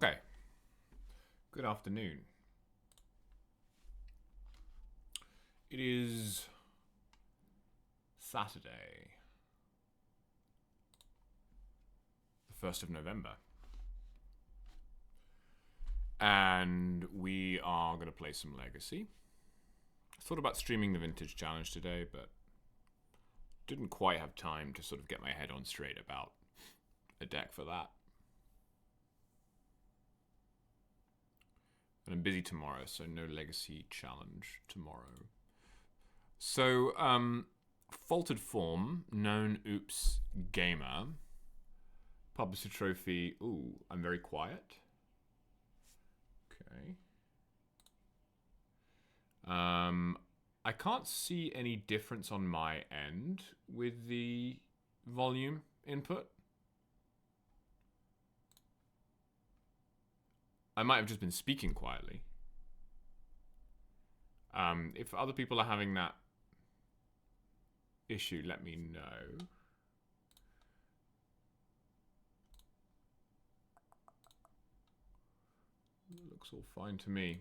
Okay. Good afternoon. It is Saturday, the 1st of November. And we are going to play some Legacy. I thought about streaming the Vintage Challenge today, but didn't quite have time to sort of get my head on straight about a deck for that. And I'm busy tomorrow, so no Legacy Challenge tomorrow. So, Faulted Form, known Oops Gamer, Publisher Trophy. Ooh, I'm very quiet. Okay. I can't see any difference on my end with the volume input. I might have just been speaking quietly. If other people are having that issue, let me know. Looks all fine to me.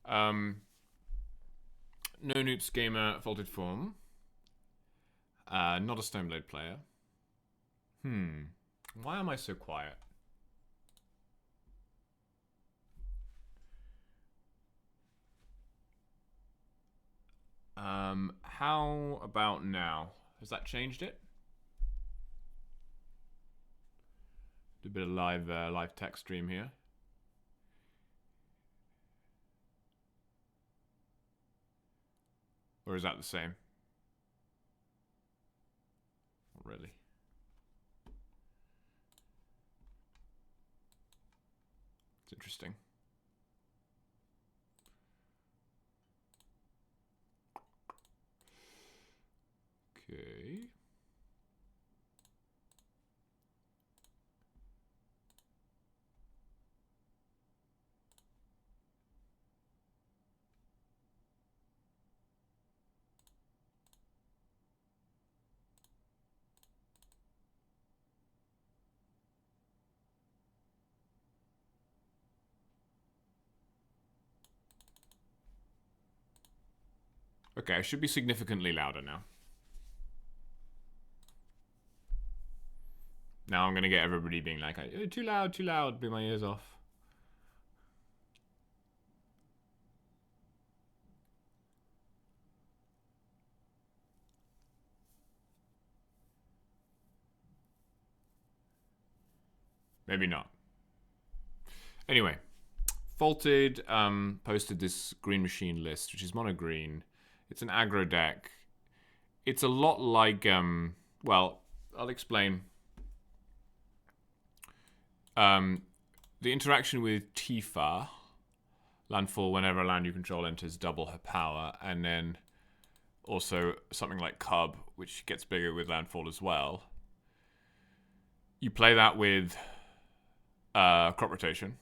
No Noops Gamer, Faulted Form. Not a Stoneblade player. Why am I so quiet? How about now? Has that changed it? Do a bit of live text stream here. Or is that the same? Not really. It's interesting. Okay. Okay, I should be significantly louder now. Now I'm going to get everybody being like, too loud, blew my ears off. Maybe not. Anyway, Faulted posted this Green Machine list, which is mono green. It's an aggro deck. It's a lot like, well, I'll explain. The interaction with Tifa, landfall whenever a land you control enters double her power, and then also something like Cub, which gets bigger with landfall as well. You play that with crop rotation.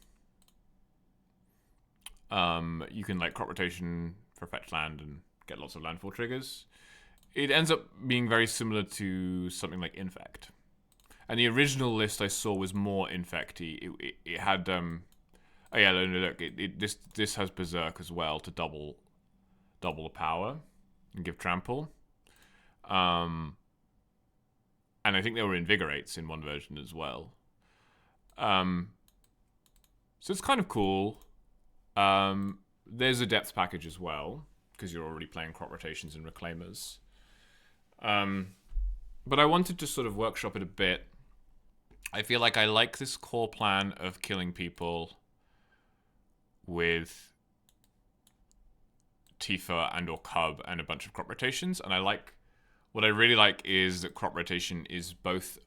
You can like crop rotation for fetch land and get lots of landfall triggers. It ends up being very similar to something like Infect. And the original list I saw was more Infecty. It had oh yeah, look, this has Berserk as well to double the power and give trample. And I think there were Invigorates in one version as well. So it's kind of cool. There's a depth package as well, because you're already playing crop rotations and reclaimers. But I wanted to sort of workshop it a bit. I feel like I like this core plan of killing people with Tifa and or Cub and a bunch of crop rotations, and what I really like is that crop rotation is both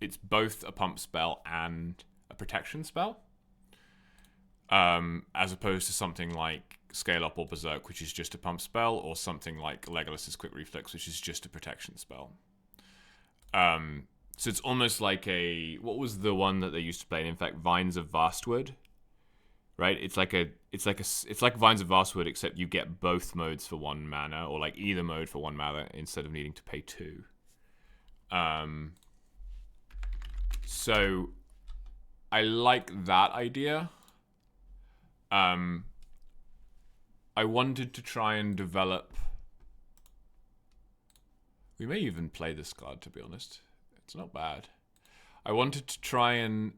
a pump spell and a protection spell. As opposed to something like Scale Up or Berserk, which is just a pump spell, or something like Legolas's Quick Reflex, which is just a protection spell. So it's almost like what was the one that they used to play in fact, Vines of Vastwood, right? It's like Vines of Vastwood, except you get both modes for 1 mana, or like either mode for 1 mana instead of needing to pay 2. So I like that idea. I wanted to try and develop. We may even play this card, to be honest. It's not bad. I wanted to try and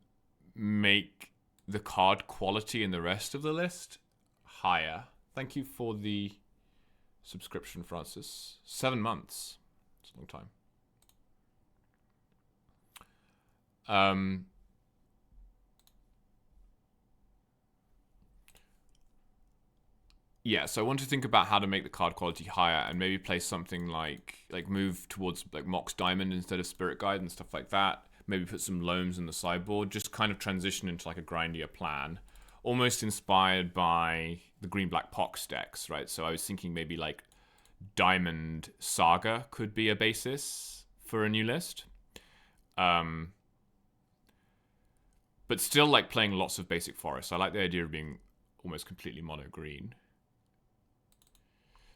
make the card quality in the rest of the list higher. Thank you for the subscription, Francis. 7 months. It's a long time. Yeah, so I want to think about how to make the card quality higher and maybe play something like move towards like Mox Diamond instead of Spirit Guide and stuff like that. Maybe put some loams in the sideboard, just kind of transition into like a grindier plan. Almost inspired by the green-black Pox decks, right? So I was thinking maybe like Diamond Saga could be a basis for a new list. But still like playing lots of basic forests. I like the idea of being almost completely mono-green.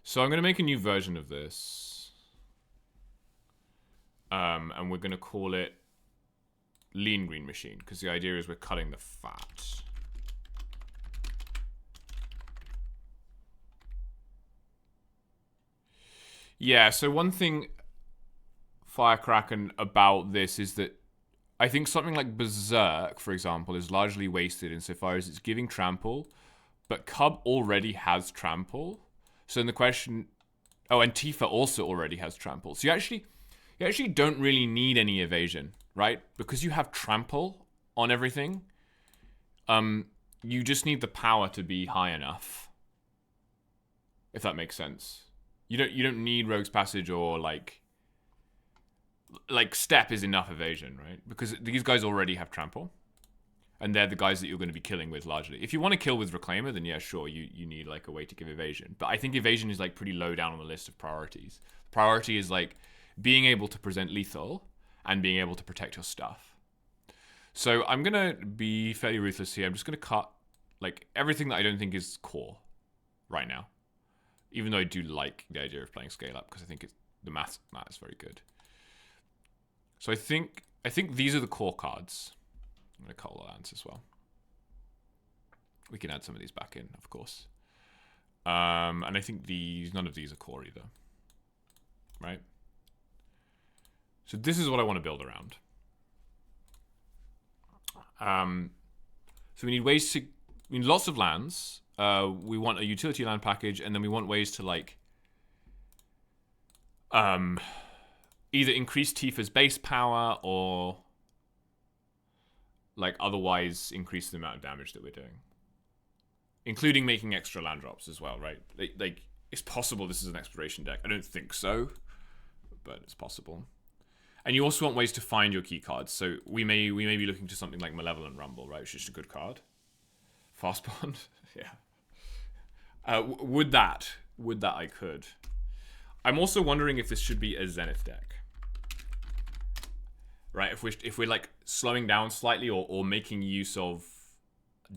So I'm going to make a new version of this. And we're going to call it Lean Green Machine, because the idea is we're cutting the fat. Yeah, so one thing, Firecracken, about this is that I think something like Berserk, for example, is largely wasted insofar as it's giving trample, but Cub already has trample. So then the question... Oh, and Tifa also already has trample. So you actually don't really need any evasion, right? Because you have trample on everything. You just need the power to be high enough. If that makes sense. You don't need Rogue's Passage or like Step is enough evasion, right? Because these guys already have trample. And they're the guys that you're going to be killing with largely. If you want to kill with Reclaimer, then yeah, sure, you need like a way to give evasion. But I think evasion is like pretty low down on the list of priorities. Priority is like being able to present lethal and being able to protect your stuff. So I'm going to be fairly ruthless here. I'm just going to cut like everything that I don't think is core right now. Even though I do like the idea of playing scale up because I think the math is very good. So I think these are the core cards. I'm going to cut all the lands as well. We can add some of these back in, of course. And I think none of these are core either. Right? So this is what I want to build around. So we need lots of lands. We want a utility land package, and then we want ways to like either increase Tifa's base power or like otherwise increase the amount of damage that we're doing, including making extra land drops as well, right? Like it's possible this is an exploration deck. I don't think so, but it's possible. And you also want ways to find your key cards. So we may be looking to something like Malevolent Rumble, right? Which is just a good card. Fast Bond, yeah. Would that I could. I'm also wondering if this should be a Zenith deck. Right, if we're like slowing down slightly or making use of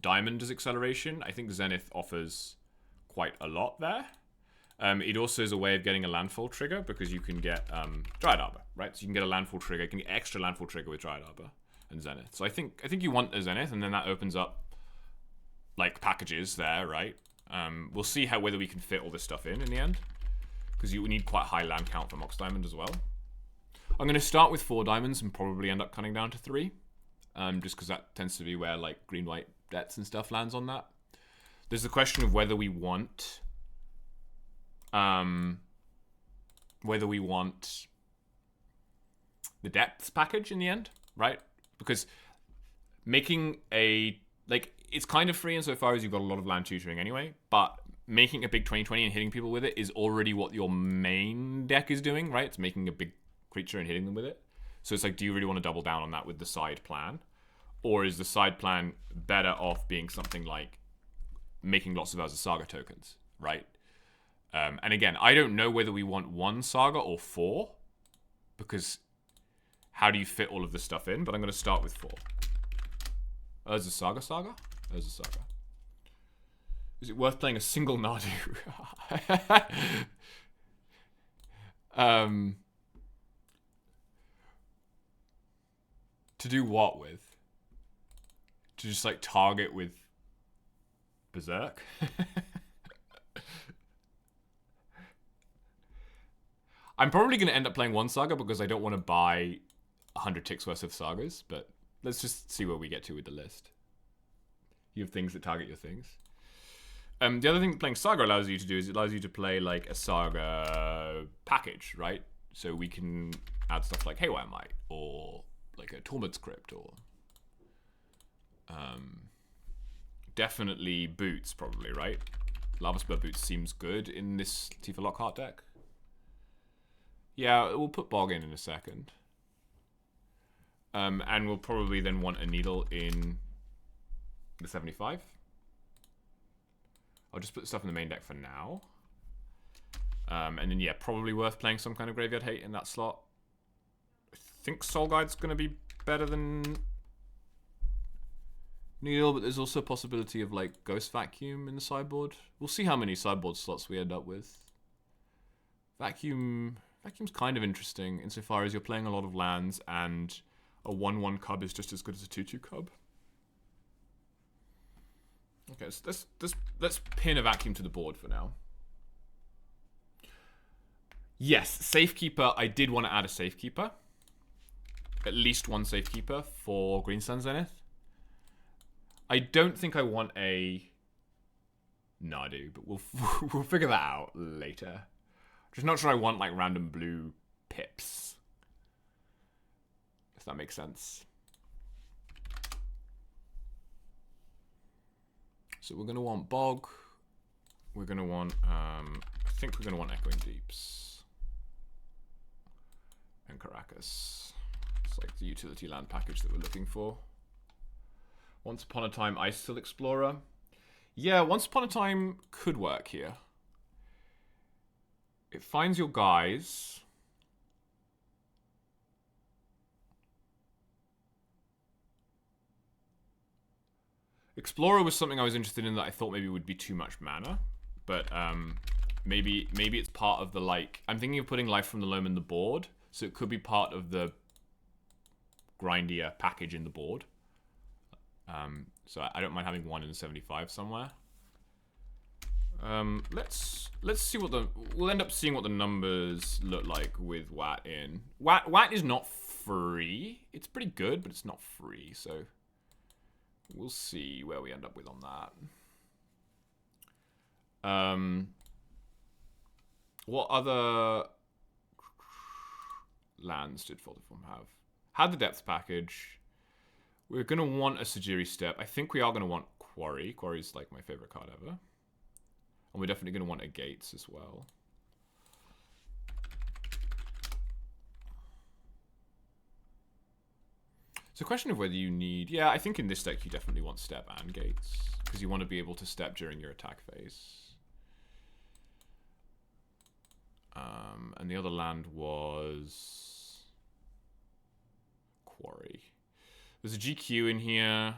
Diamond as acceleration, I think Zenith offers quite a lot there. It also is a way of getting a landfall trigger because you can get Dryad Arbor, right? So you can get a landfall trigger, you can get extra landfall trigger with Dryad Arbor and Zenith. So I think you want a Zenith, and then that opens up like packages there, right? We'll see whether we can fit all this stuff in the end, because you need quite high land count for Mox Diamond as well. I'm going to start with 4 diamonds and probably end up cutting down to 3. Just because that tends to be where like green-white debts and stuff lands on that. There's the question of whether we want the depths package in the end, right? Because making it's kind of free insofar as you've got a lot of land tutoring anyway, but making a big 20/20 and hitting people with it is already what your main deck is doing, right? It's making a big creature and hitting them with it. So it's like, do you really want to double down on that with the side plan? Or is the side plan better off being something like making lots of Urza Saga tokens, right? And again, I don't know whether we want 1 Saga or 4, because how do you fit all of this stuff in? But I'm going to start with 4. Urza Saga? Urza Saga. Is it worth playing a single Nadu? To do what with? to just like target with Berserk. I'm probably going to end up playing one saga because I don't want to buy 100 ticks worth of sagas, but let's just see where we get to with the list. You have things that target your things. The other thing that playing saga allows you to do is it allows you to play like a saga package, right? So we can add stuff like Haywire Might or like a Tormod's Crypt or definitely Boots probably, right? Lava Spur Boots seems good in this Tifa Lockhart deck. Yeah, we'll put Bog in a second. And we'll probably then want a Needle in the 75. I'll just put stuff in the main deck for now. And then, yeah, probably worth playing some kind of Graveyard Hate in that slot. I think Soul Guide's going to be better than Needle, but there's also a possibility of, like, Ghost Vacuum in the sideboard. We'll see how many sideboard slots we end up with. Vacuum's kind of interesting insofar as you're playing a lot of lands and a 1/1 cub is just as good as a 2/2 cub. Okay, so let's pin a Vacuum to the board for now. Yes, Safekeeper. I did want to add a Safekeeper. At least one Safekeeper for Greenstone Zenith. I don't think I want a Nadu, but we'll figure that out later. Just not sure I want like random blue pips. If that makes sense. So we're going to want Bog. We're going to want, I think we're going to want Echoing Deeps. And Caracas. It's like the utility land package that we're looking for. Once Upon a Time Icicle Explorer. Yeah, Once Upon a Time could work here. It finds your guys. Explorer was something I was interested in that I thought maybe would be too much mana, but maybe it's part of the like. I'm thinking of putting Life from the Loam in the board, so it could be part of the grindier package in the board. So I don't mind having one in the 75 somewhere. Let's see what we'll end up seeing what the numbers look like with Wat in. Wat is not free. It's pretty good, but it's not free, so we'll see where we end up with on that. What other lands did Folderform have? Had the Depth package. We're going to want a Sajiri Step. I think we are going to want Quarry. Quarry's like my favorite card ever. And we're definitely going to want a Gates as well. It's a question of whether you need... Yeah, I think in this deck you definitely want Step and Gates. Because you want to be able to step during your attack phase. And the other land was... Quarry. There's a GQ in here.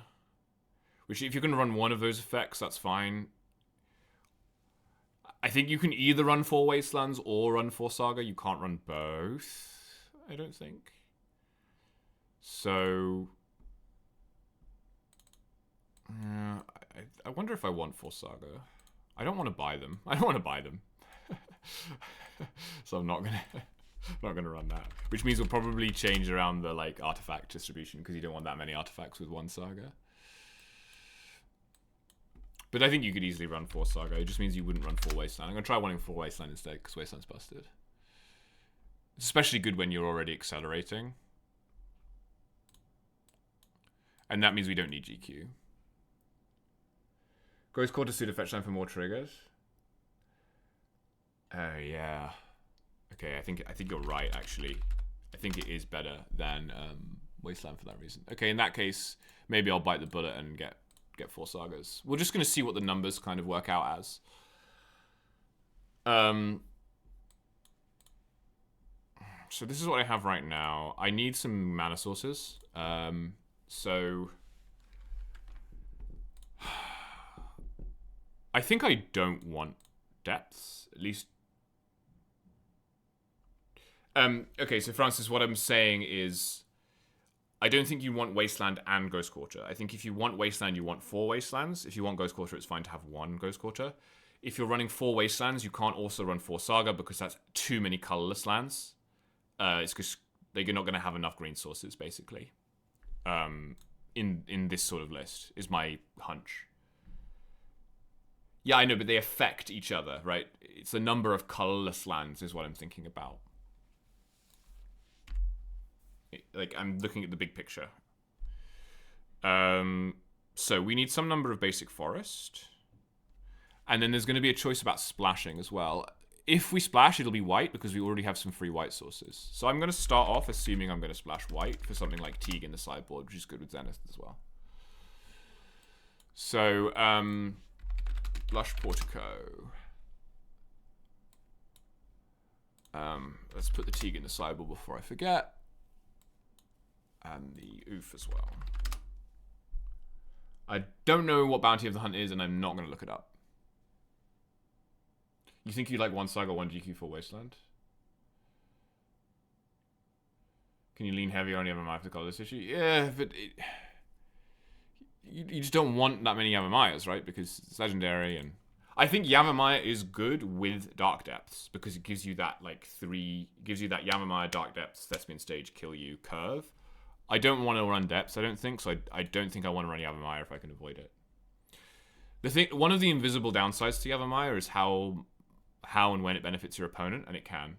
Which if you're going to run one of those effects, that's fine. I think you can either run 4 Wastelands or run 4 Saga. You can't run both, I don't think. So... I wonder if I want 4 Saga. I don't want to buy them. I don't want to buy them. So I'm not gonna run that. Which means we'll probably change around the like artifact distribution because you don't want that many artifacts with 1 Saga. But I think you could easily run 4 Saga. It just means you wouldn't run 4 Wasteland. I'm gonna try running 4 Wasteland instead because Wasteland's busted. It's especially good when you're already accelerating. And that means we don't need GQ. Gross Quarter Suit fetch line for more triggers. Oh yeah. Okay, I think you're right actually. I think it is better than Wasteland for that reason. Okay, in that case, maybe I'll bite the bullet and get 4 Sagas. We're just gonna see what the numbers kind of work out as. So this is what I have right now. I need some mana sources. So I think I don't want depths, at least. Okay, so Francis, what I'm saying is I don't think you want Wasteland and Ghost Quarter. I think if you want Wasteland, you want 4 Wastelands. If you want Ghost Quarter, it's fine to have 1 Ghost Quarter. If you're running 4 Wastelands, you can't also run 4 Saga because that's too many colorless lands. It's because you're not going to have enough green sources, basically. In this sort of list, is my hunch. Yeah, I know, but they affect each other, right? It's the number of colorless lands is what I'm thinking about. Like, I'm looking at the big picture. So we need some number of basic forest. And then there's going to be a choice about splashing as well. If we splash, it'll be white because we already have some free white sources. So I'm going to start off assuming I'm going to splash white for something like Teague in the sideboard, which is good with Zenith as well. So, Lush Portico. Let's put the Teague in the sideboard before I forget. And the Oof as well. I don't know what Bounty of the Hunt is, and I'm not going to look it up. You think you like 1 Saga, 1 GQ for Wasteland? Can you lean heavier on Yavimaya for the colorless issue? Yeah, but you just don't want that many Yavamayas, right? Because it's legendary, and I think Yavimaya is good with Dark Depths because it gives you that gives you that Yavimaya Dark Depths Thespian Stage kill you curve. I don't want to run Depths, I don't think, so I don't think I want to run Yavimaya if I can avoid it. One of the invisible downsides to Yavimaya is how and when it benefits your opponent, and it can.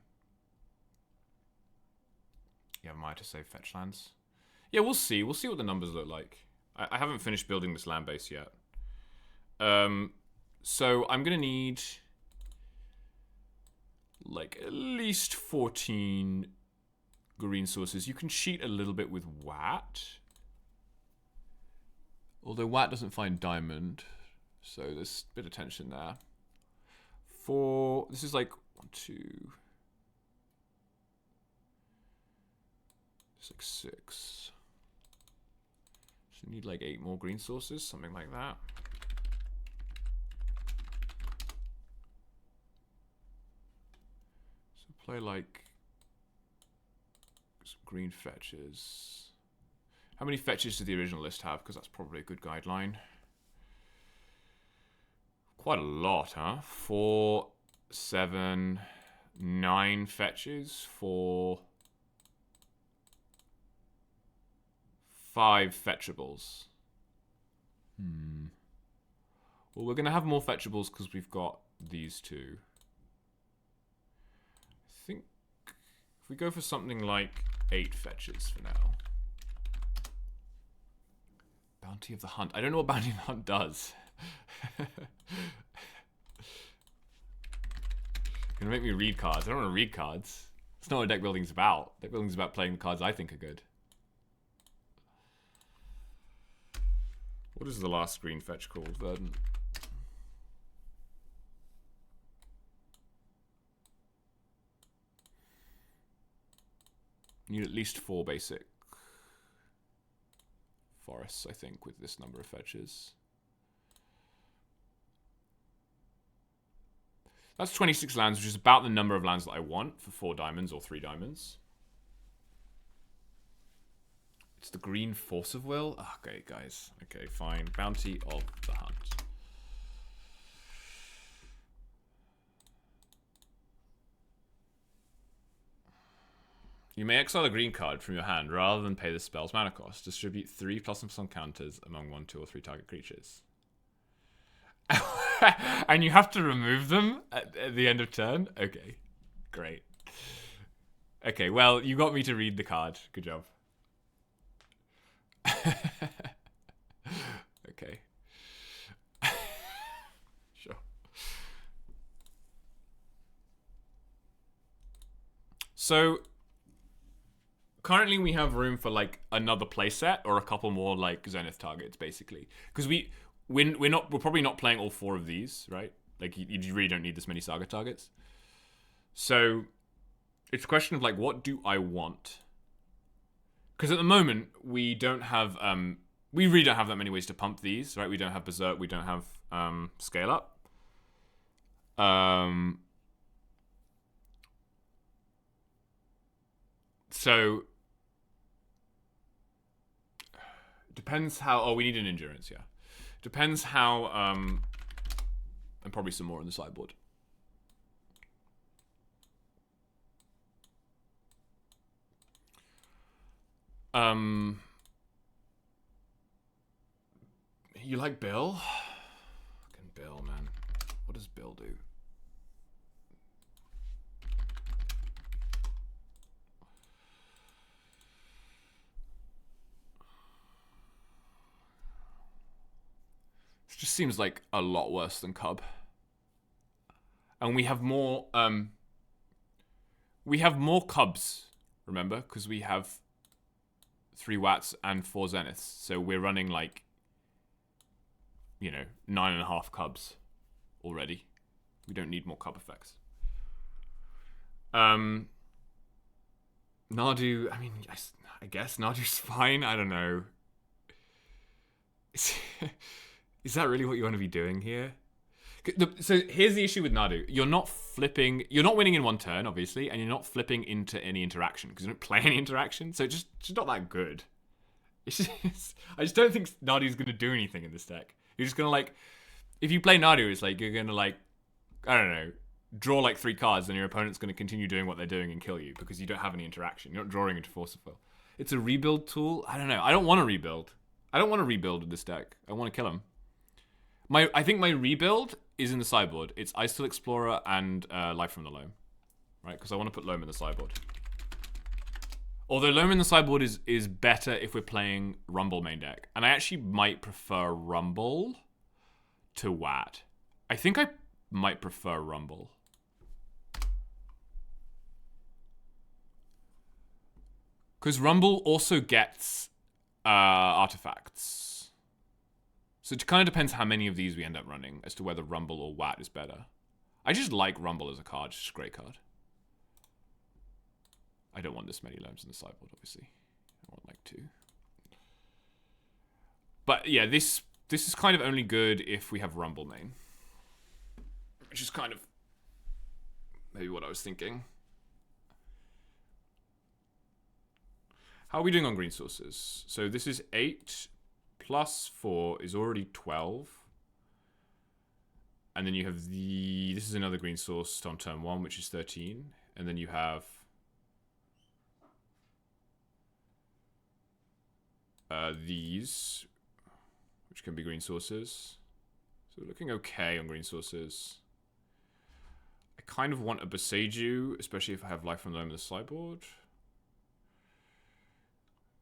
Yavimaya to save fetch lands. Yeah, we'll see. We'll see what the numbers look like. I haven't finished building this land base yet. So I'm going to need like at least 14 green sources. You can cheat a little bit with Wat. Although Wat doesn't find diamond. So there's a bit of tension there. This is like 1, 2. It's like 6. So you need like 8 more green sources, something like that. So play like some green fetches. How many fetches did the original list have? Because that's probably a good guideline. Quite a lot, huh? 4, 7, 9 fetches for 5 fetchables. Well, we're going to have more fetchables because we've got these 2. I think if we go for something like 8 fetches for now. Bounty of the Hunt. I don't know what Bounty of the Hunt does. Gonna make me read cards. I don't want to read cards. It's not what deck building's about. Deck building's about playing the cards I think are good. What is the last green fetch called? Verdant. Need at least 4 basic forests, I think, with this number of fetches. That's 26 lands, which is about the number of lands that I want for 4 diamonds or 3 diamonds. It's the green Force of Will? Okay, guys. Okay, fine. Bounty of the Hunt. You may exile a green card from your hand rather than pay the spell's mana cost. Distribute 3 +++ counters among 1, 2, or 3 target creatures. And you have to remove them at the end of turn? Okay, great. Okay, well, you got me to read the card. Good job. Okay. Sure. So, currently we have room for like another playset or a couple more like Zenith targets, basically. Because we're probably not playing all 4 of these, right? Like you really don't need this many Saga targets. So it's a question of like, what do I want? Because at the moment we don't have we really don't have that many ways to pump these, right? We don't have Berserk, we don't have Scale Up. So Depends how... Oh, we need an endurance, yeah. Depends how... and probably some more on the sideboard. You like Bill? Fucking Bill, man. What does Bill do? It just seems like a lot worse than Cub. And we have more Cubs, remember? Because we have 3 Watts and 4 Zeniths. So we're running like, you know, 9.5 Cubs already. We don't need more Cub effects. Nardu, I mean, I guess Nardu's fine. I don't know. Is that really what you want to be doing here? So here's the issue with Nardu. You're not winning in one turn, obviously, and you're not flipping into any interaction because you don't play any interaction, so it's just not that good. I just don't think Nardu's going to do anything in this deck. You're just going to, like, if you play Nardu, it's like you're going to, like, I don't know, draw like 3 cards and your opponent's going to continue doing what they're doing and kill you because you don't have any interaction. You're not drawing into Force of Will. It's a rebuild tool. I don't know. I don't want to rebuild. I don't want to rebuild with this deck. I want to kill him. I think my rebuild is in the sideboard. It's Icefall Explorer and Life from the Loam. Right? Because I want to put Loam in the sideboard. Although Loam in the sideboard is better if we're playing Rumble main deck. And I actually might prefer Rumble to Wat. I think I might prefer Rumble. Because Rumble also gets artifacts. So it kind of depends how many of these we end up running as to whether Rumble or Wat is better. I just like Rumble as a card. It's just a great card. I don't want this many Loams in the sideboard, obviously. I want like 2. But yeah, this is kind of only good if we have Rumble main. Which is kind of maybe what I was thinking. How are we doing on green sources? So this is 8 plus 4 is already 12. And then you have this is another green source on turn 1, which is 13. And then you have these, which can be green sources. So we're looking okay on green sources. I kind of want a Boseiju, especially if I have Life from the Loam in the sideboard.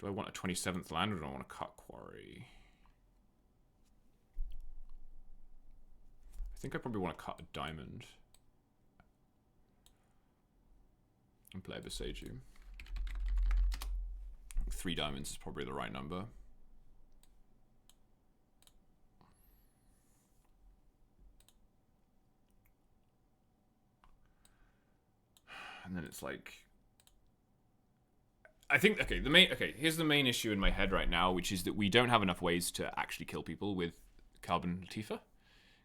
Do I want a 27th land or do I want to cut Quarry? I think I probably want to cut a diamond. And play a Boseiju. 3 diamonds is probably the right number. And then it's like... I think, here's the main issue in my head right now, which is that we don't have enough ways to actually kill people with Carbon Latifa.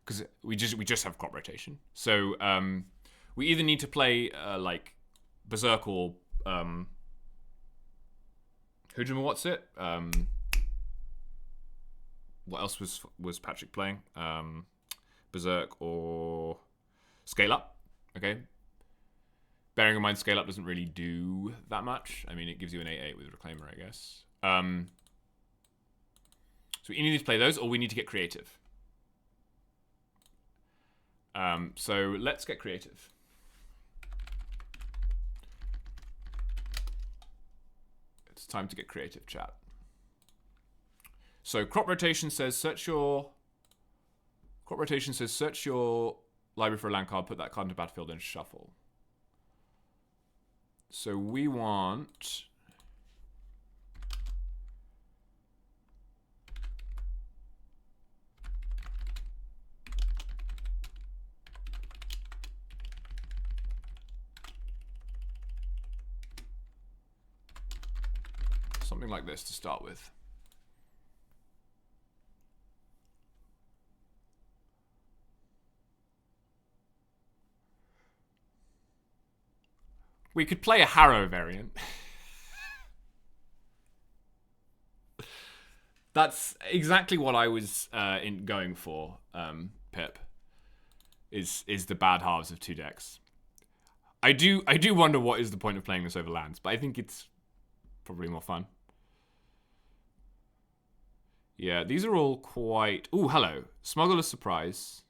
Because we just have crop rotation. So we either need to play like Berserk or Hujima, what's it? What else was Patrick playing? Berserk or Scale Up. Okay. Bearing in mind, Scale Up doesn't really do that much. I mean, it gives you an 8/8 with Reclaimer, I guess. So we either need to play those, or we need to get creative. So let's get creative. It's time to get creative, chat. So crop rotation says search your library for a land card, put that card into battlefield, and shuffle. So we want something like this to start with. We could play a Harrow variant. That's exactly what I was going for. Pip is the bad halves of two decks. I do wonder what is the point of playing this over lands, but I think it's probably more fun. Yeah, these are all quite... Ooh, hello. Smuggler's Surprise.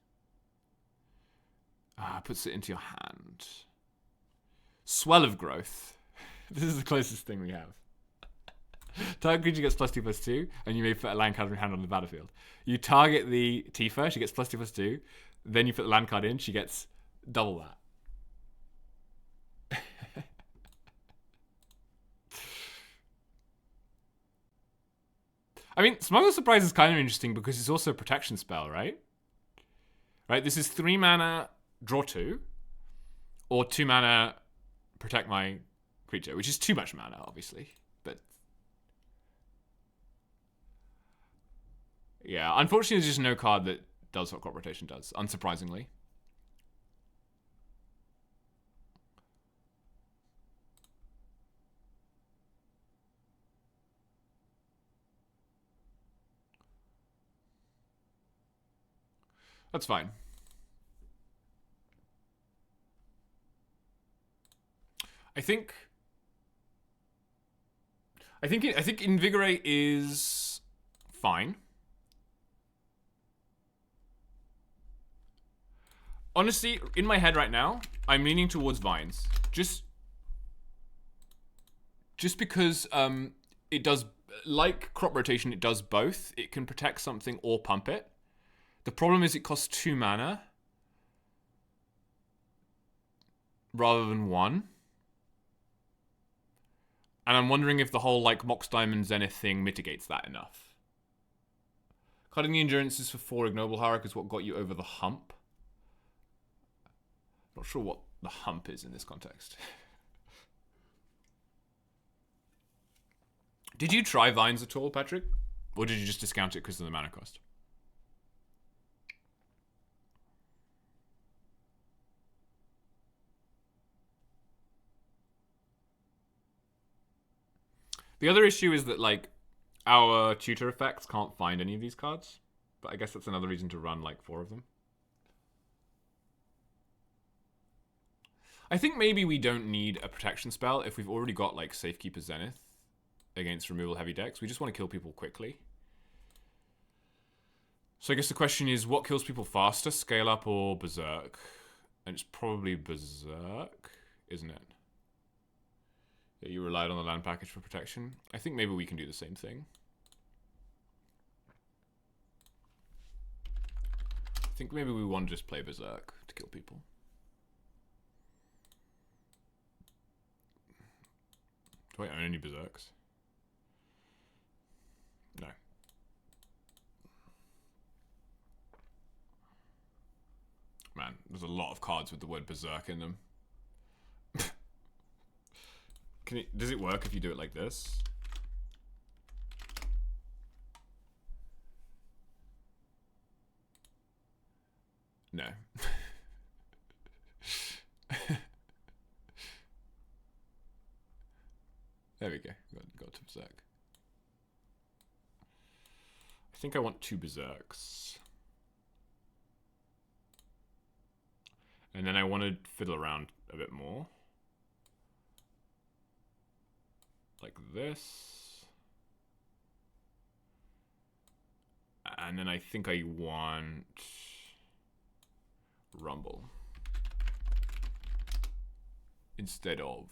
Puts it into your hand. Swell of Growth. This is the closest thing we have. Target creature gets +2/+2, and you may put a land card in your hand on the battlefield. You target the Tifa, she gets +2/+2. Then you put the land card in, she gets double that. I mean, Smuggler's Surprise is kind of interesting because it's also a protection spell, right? Right, this is 3 mana, draw 2, or 2 mana, protect my creature, which is too much mana, obviously. But yeah, unfortunately, there's just no card that does what Crop Rotation does, unsurprisingly. That's fine. I think Invigorate is fine. Honestly, in my head right now, I'm leaning towards Vines. Just because it does, like Crop Rotation, it does both. It can protect something or pump it. The problem is it costs 2 mana rather than 1. And I'm wondering if the whole like Mox Diamond Zenith thing mitigates that enough. Cutting the endurances for 4 Ignoble Hierarch is what got you over the hump. Not sure what the hump is in this context. Did you try Vines at all, Patrick? Or did you just discount it because of the mana cost? The other issue is that, like, our tutor effects can't find any of these cards. But I guess that's another reason to run, like, 4 of them. I think maybe we don't need a protection spell if we've already got, like, Safekeeper Zenith against removal heavy decks. We just want to kill people quickly. So I guess the question is, what kills people faster, Scale Up or Berserk? And it's probably Berserk, isn't it? Yeah, you relied on the land package for protection. I think maybe we can do the same thing. I think maybe we want to just play Berserk to kill people. Do I own any Berserks? No. Man, there's a lot of cards with the word Berserk in them. Does it work if you do it like this? No. There we go. Got to Berserk. I think I want 2 Berserks. And then I want to fiddle around a bit more. Like this. And then I think I want Rumble instead of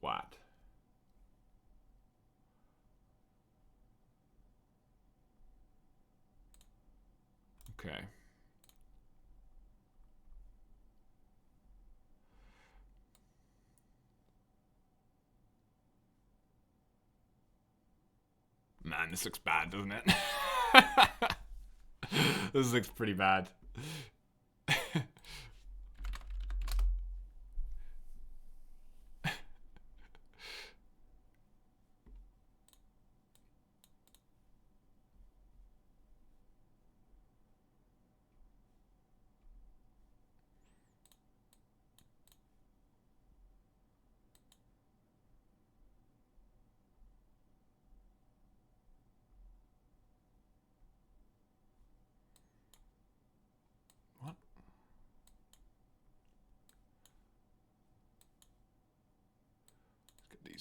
what? Okay. Man, this looks bad, doesn't it? This looks pretty bad.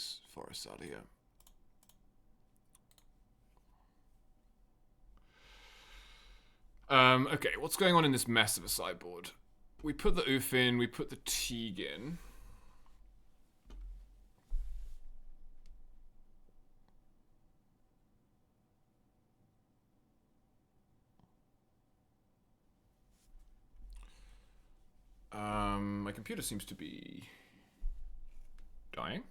these forests out here. Okay, what's going on in this mess of a sideboard? We put the oof in, we put the Teague in. My computer seems to be dying.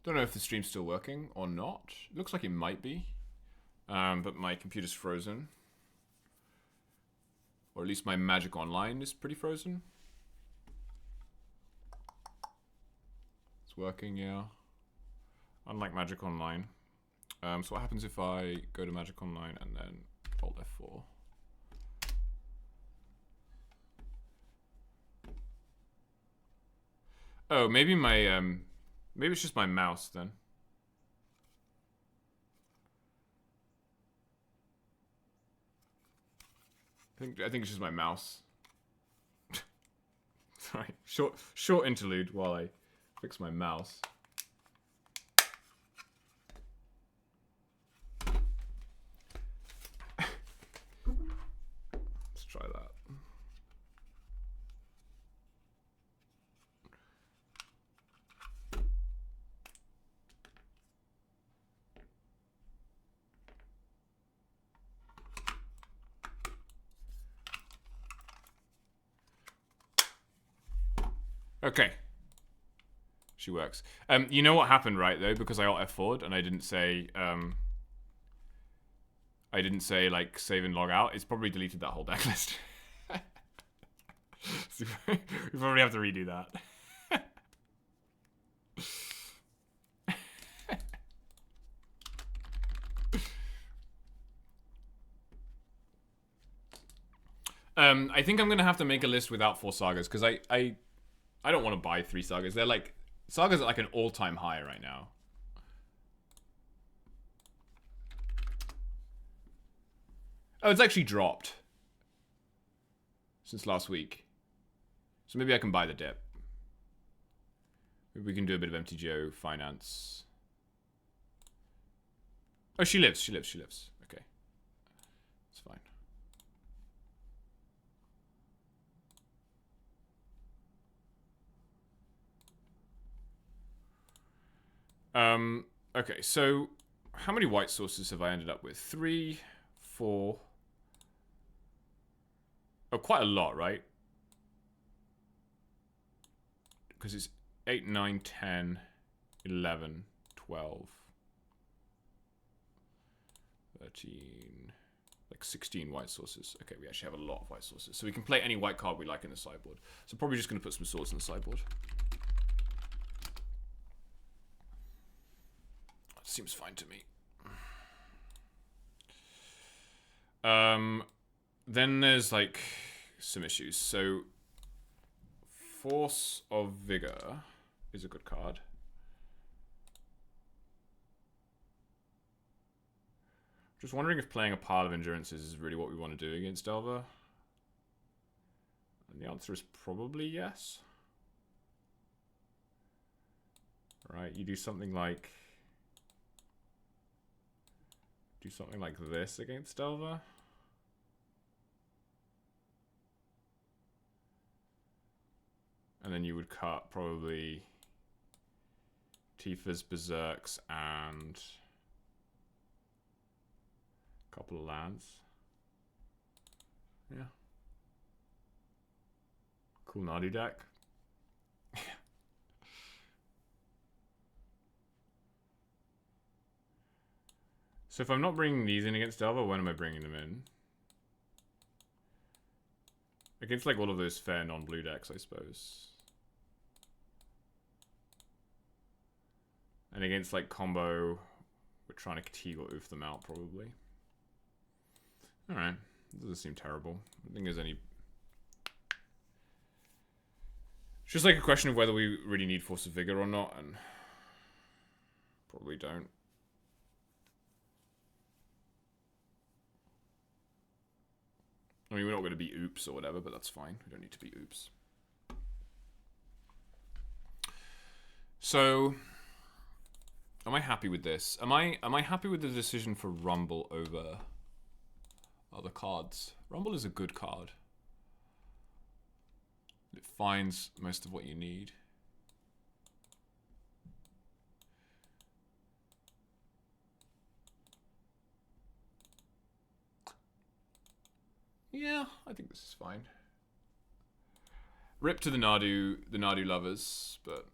Don't know if the stream's still working or not. Looks like it might be. But my computer's frozen. Or at least my Magic Online is pretty frozen. It's working, yeah. Unlike Magic Online. So what happens if I go to Magic Online and then Alt F4? Oh, maybe my maybe it's just my mouse then. I think it's just my mouse. Sorry, short interlude while I fix my mouse. Let's try that. Okay. She works. You know what happened, right, though? Because I Alt F4'd and I didn't say like save and log out. It's probably deleted that whole deck list. So we probably have to redo that. I think I'm gonna have to make a list without 4 sagas because I don't want to buy 3 sagas. They're like sagas are like an all-time high right now. Oh, it's actually dropped since last week. So maybe I can buy the dip. Maybe we can do a bit of MTGO finance. Oh, she lives. Okay. It's fine. Okay, so how many white sources have I ended up with? 3, 4. Oh, quite a lot, right? Because it's 8, 9, 10, 11, 12, 13, like 16 white sources. Okay, we actually have a lot of white sources. So we can play any white card we like in the sideboard. So probably just going to put some swords in the sideboard. That seems fine to me. Then there's like some issues. So Force of Vigor is a good card. Just wondering if playing a pile of endurances is really what we want to do against Delver. And the answer is probably yes. Right, you do something like this against Delver. And then you would cut probably Tifa's Berserks and a couple of lands. Yeah. Cool Nadu deck. So if I'm not bringing these in against Delver, when am I bringing them in? Against like all of those fair non-blue decks, I suppose. And against like combo, we're trying to Teague or oof them out probably. Alright, doesn't seem terrible. I don't think there's any... It's just like a question of whether we really need Force of Vigor or not, and probably don't. I mean, we're not going to be oops or whatever, but that's fine. We don't need to be oops. So, am I happy with this? Am I happy with the decision for Rumble over other cards? Rumble is a good card. It finds most of what you need. Yeah, I think this is fine. Rip to the Nadu lovers, but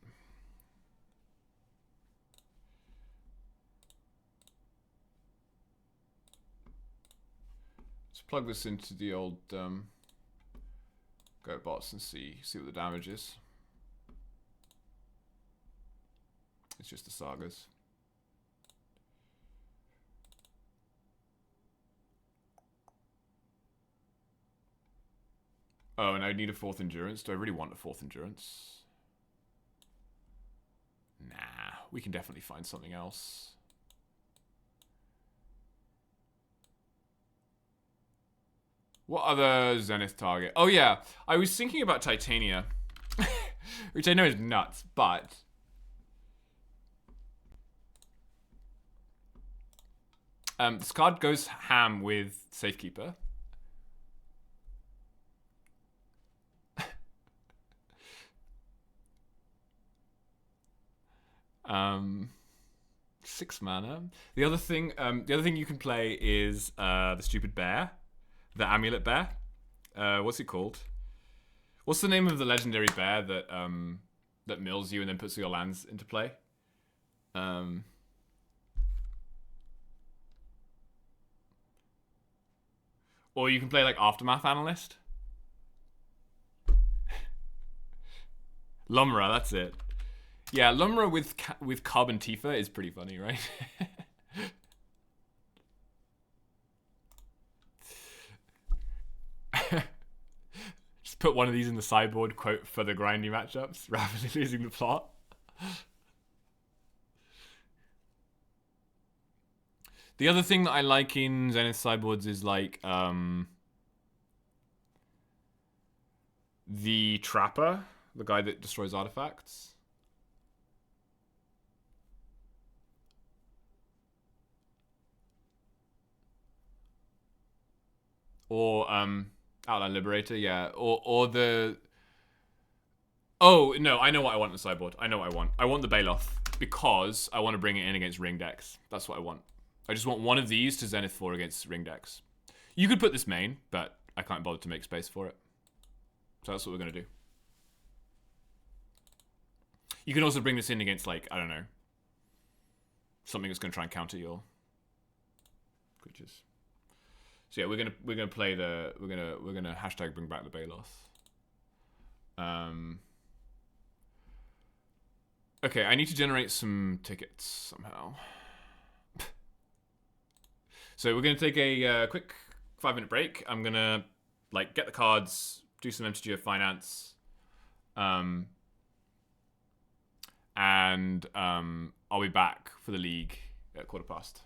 let's plug this into the old GoBots and see what the damage is. It's just the sagas. Oh, and I need a 4th endurance. Do I really want a 4th endurance? Nah, we can definitely find something else. What other Zenith target? Oh yeah, I was thinking about Titania, which I know is nuts, but this card goes ham with Safekeeper. Um, 6 mana. The other thing you can play is the stupid bear, the amulet bear. What's it called? What's the name of the legendary bear that that mills you and then puts your lands into play? Or you can play like Aftermath Analyst. Lumra, that's it. Yeah, Lumra with Cub and Tifa is pretty funny, right? Just put one of these in the sideboard, quote, for the grindy matchups, rapidly losing the plot. The other thing that I like in Zenith sideboards is like the Trapper, the guy that destroys artifacts. Or Outland Liberator, yeah. Or the... Oh, no, I know what I want in the sideboard. I know what I want. I want the Baloth, because I want to bring it in against ring decks. That's what I want. I just want one of these to Zenith 4 against ring decks. You could put this main, but I can't bother to make space for it. So that's what we're going to do. You can also bring this in against, like, I don't know, something that's going to try and counter your creatures. So yeah, we're gonna play the we're gonna hashtag bring back the Baloth. Okay, I need to generate some tickets somehow. So we're gonna take a quick 5-minute break. I'm gonna like get the cards, do some MTGO finance, and I'll be back for the league at 1:15.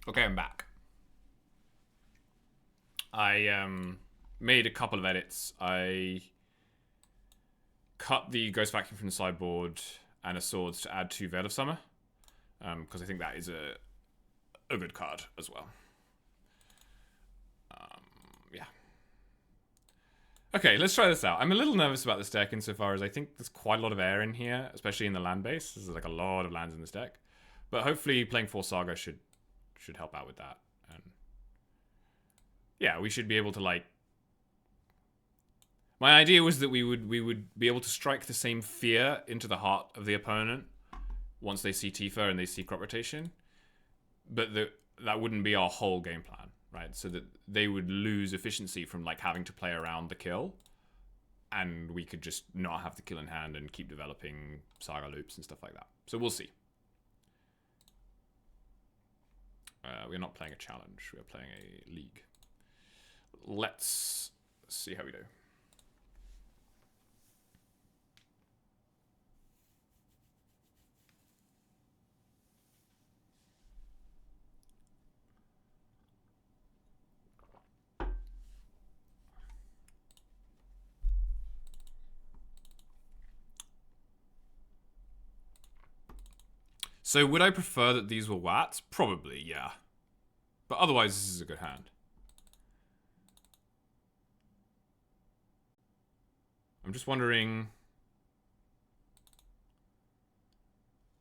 Okay, I'm back. I made a couple of edits. I cut the Ghost Vacuum from the sideboard and a Swords to add 2 Veil of Summer. Because I think that is a good card as well. Yeah. Okay, let's try this out. I'm a little nervous about this deck insofar as I think there's quite a lot of air in here, especially in the land base. There's like a lot of lands in this deck. But hopefully playing 4 Saga should help out with that. And yeah, we should be able to like... My idea was that we would be able to strike the same fear into the heart of the opponent once they see Tifa and they see crop rotation. But that wouldn't be our whole game plan, right? So that they would lose efficiency from like having to play around the kill. And we could just not have the kill in hand and keep developing Saga loops and stuff like that. So we'll see. We're not playing a challenge. We're playing a league. Let's see how we do. So would I prefer that these were Wats? Probably, yeah. But otherwise, this is a good hand. I'm just wondering...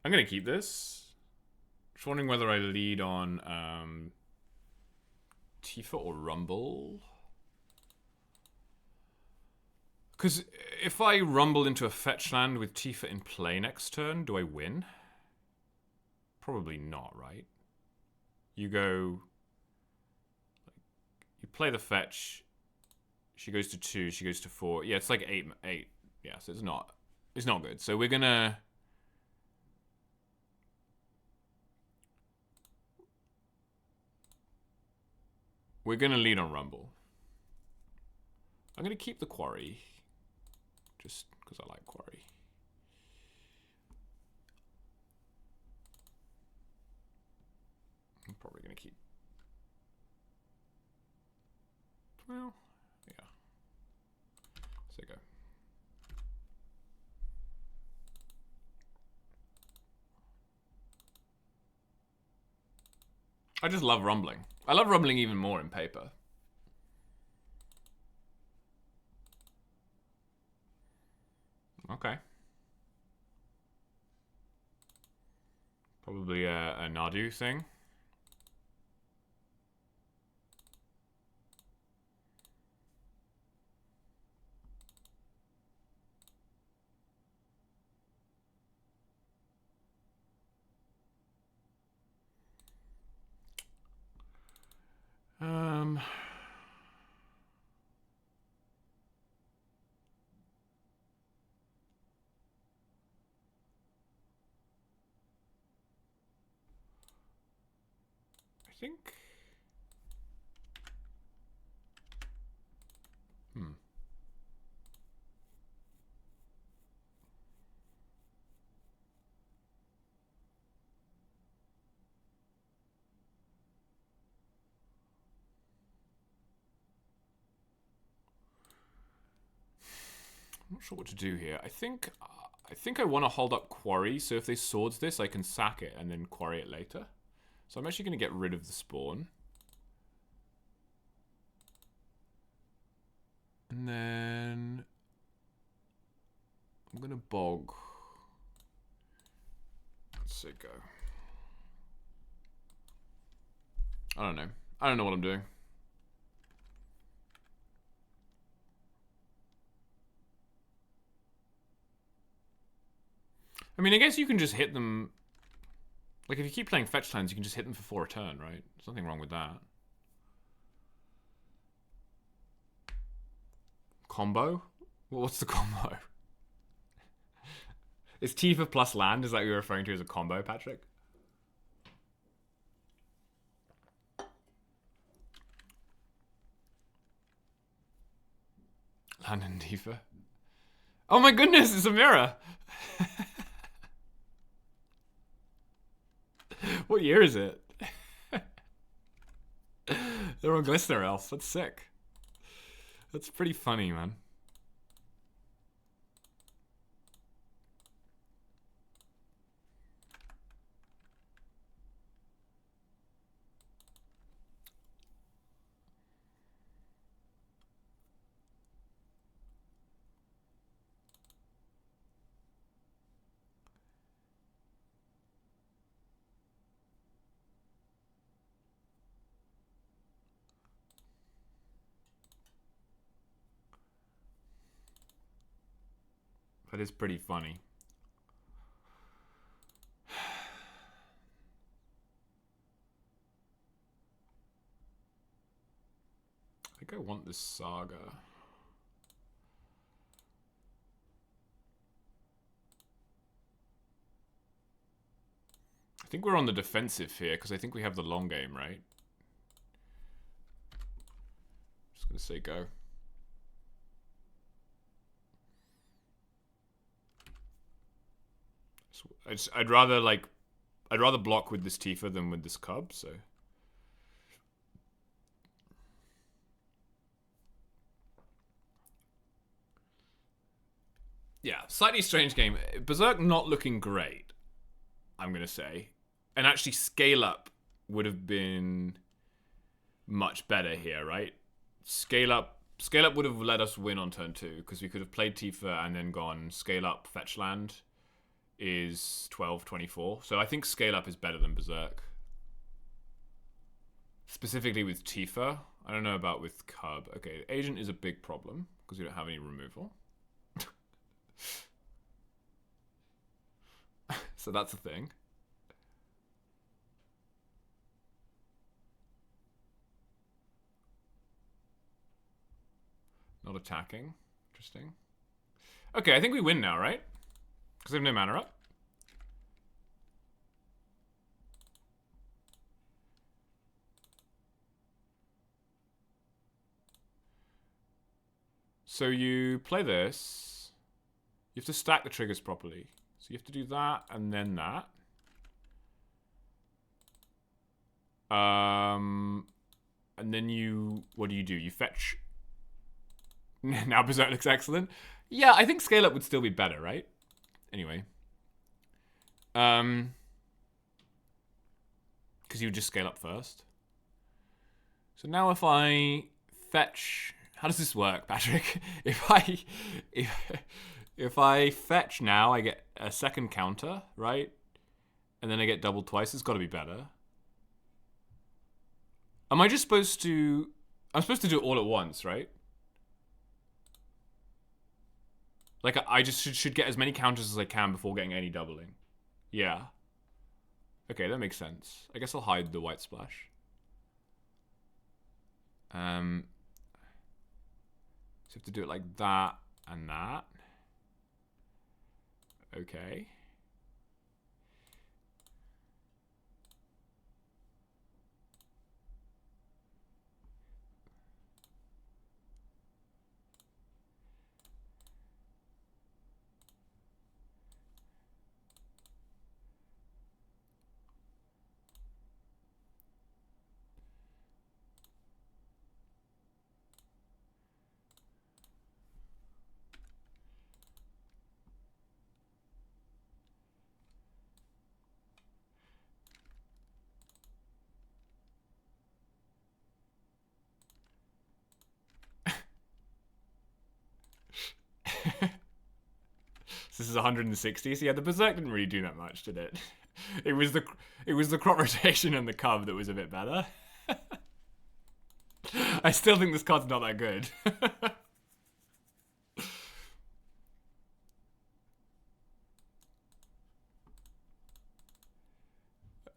I'm going to keep this. Just wondering whether I lead on Tifa or Rumble. Because if I Rumble into a fetch land with Tifa in play next turn, do I win? Probably not, right? You go... You play the fetch. She goes to 2, she goes to 4. Yeah, it's like 8. Yeah, so it's not good. So we're gonna... We're gonna lead on Rumble. I'm gonna keep the Quarry. Just because I like Quarry. I'm probably going to keep... Well, yeah. So go. I just love rumbling. I love rumbling even more in paper. Okay. Probably a Nadu thing. I think... I'm not sure what to do here. I think I want to hold up Quarry, so if they swords this, I can sack it and then quarry it later. So I'm actually going to get rid of the spawn. And then I'm going to bog. Let's say go. I don't know. I don't know what I'm doing. I mean, I guess you can just hit them. Like, if you keep playing fetch lands, you can just hit them for 4 a turn, right? There's nothing wrong with that. Combo? Well, what's the combo? Is Tifa plus land? Is that what you're referring to as a combo, Patrick? Land and Tifa. Oh my goodness, it's a mirror! What year is it? They're on Glistener Elves. That's sick. That's pretty funny, man. That is pretty funny. I think I want this Saga. I think we're on the defensive here because I think we have the long game, right? Just gonna say go. I'd rather block with this Tifa than with this Cub, so. Yeah, slightly strange game. Berserk not looking great, I'm gonna say. And actually Scale Up would have been much better here, right? Scale Up would have let us win on turn 2, because we could have played Tifa and then gone Scale Up, Fetch Land is 12-24. So I think Scale Up is better than Berserk. Specifically with Tifa. I don't know about with Cub. Okay, Agent is a big problem, because we don't have any removal. So that's a thing. Not attacking. Interesting. Okay, I think we win now, right? Because I have no mana up. So you play this. You have to stack the triggers properly. So you have to do that and then that. And then you... What do? You fetch... Now Berserk looks excellent. Yeah, I think Scale Up would still be better, right? Anyway. Because you would just scale up first. So now if I fetch... How does this work, Patrick? If I fetch now, I get a second counter, right? And then I get doubled twice. It's got to be better. Am I just supposed to... I'm supposed to do it all at once, right? Like, I just should get as many counters as I can before getting any doubling. Yeah. Okay, that makes sense. I guess I'll hide the white splash. So you have to do it like that and that. Okay. This is 160. So yeah, the Berserk didn't really do that much, did it? It was the crop rotation and the Cub that was a bit better. I still think this card's not that good.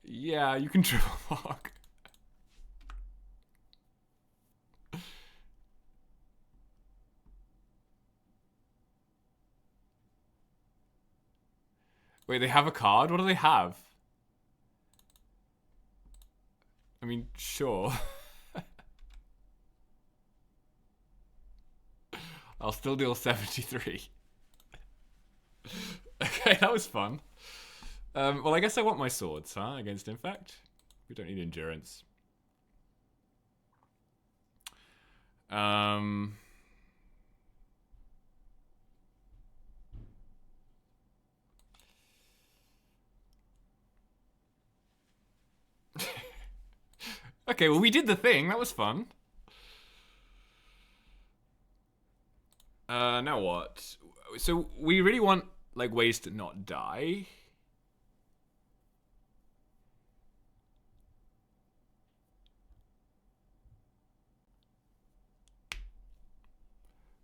Yeah, you can triple block. Wait, they have a card? What do they have? I mean, sure. I'll still deal 73. Okay, that was fun. Well, I guess I want my swords, huh? Against Infect. We don't need endurance. Um... Okay, well, we did the thing. That was fun. Now what? So we really want, like, ways to not die.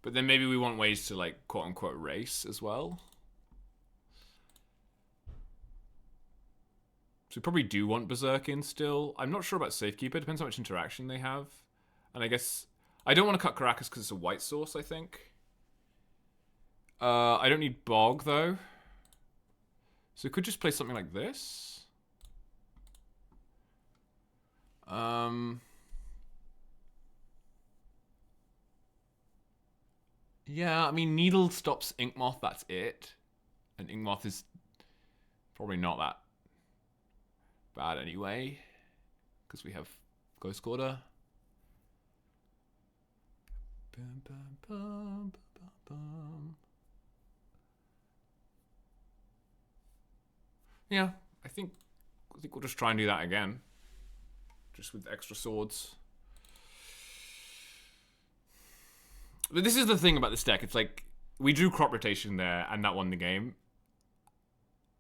But then maybe we want ways to, like, quote-unquote race as well. So we probably do want Berserk in still. I'm not sure about Safekeeper. Depends how much interaction they have. And I guess... I don't want to cut Caracas because it's a white source, I think. I don't need Bog, though. So we could just play something like this. Yeah, I mean, Needle stops Inkmoth, that's it. And Inkmoth is probably not that bad anyway. Because we have Ghost Quarter. Bum, bum, bum, bum, bum. Yeah, I think we'll just try and do that again. Just with extra swords. But this is the thing about this deck. It's like, we drew Crop Rotation there, and that won the game.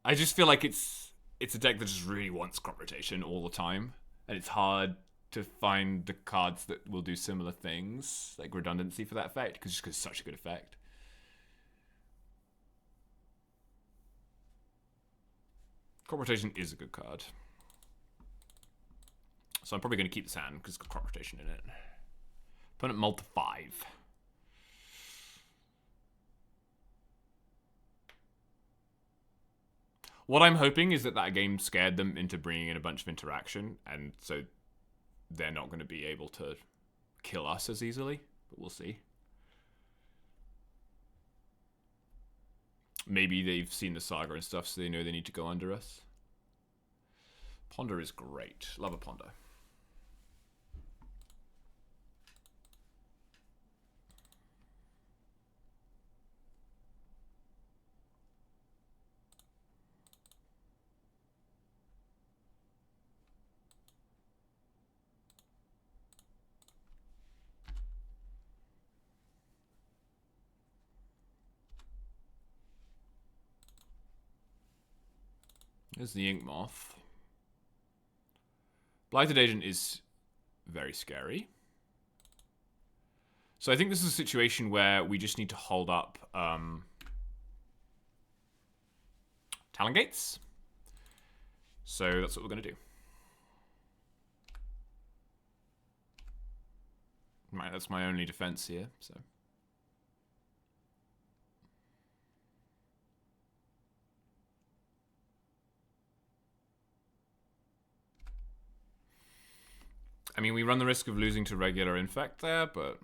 I just feel like it's a deck that just really wants Crop Rotation all the time. And it's hard to find the cards that will do similar things, like redundancy for that effect, because it's such a good effect. Crop Rotation is a good card. So I'm probably going to keep this hand because it's got Crop Rotation in it. Opponent mulled to 5. What I'm hoping is that game scared them into bringing in a bunch of interaction, and so they're not going to be able to kill us as easily, but we'll see. Maybe they've seen the saga and stuff, so they know they need to go under us. Ponder is great. Love a Ponder. There's the Inkmoth. Blighted Agent is very scary. So I think this is a situation where we just need to hold up Talon Gates. So that's what we're going to do. Right, that's my only defense here, so... I mean, we run the risk of losing to regular Infect there, but...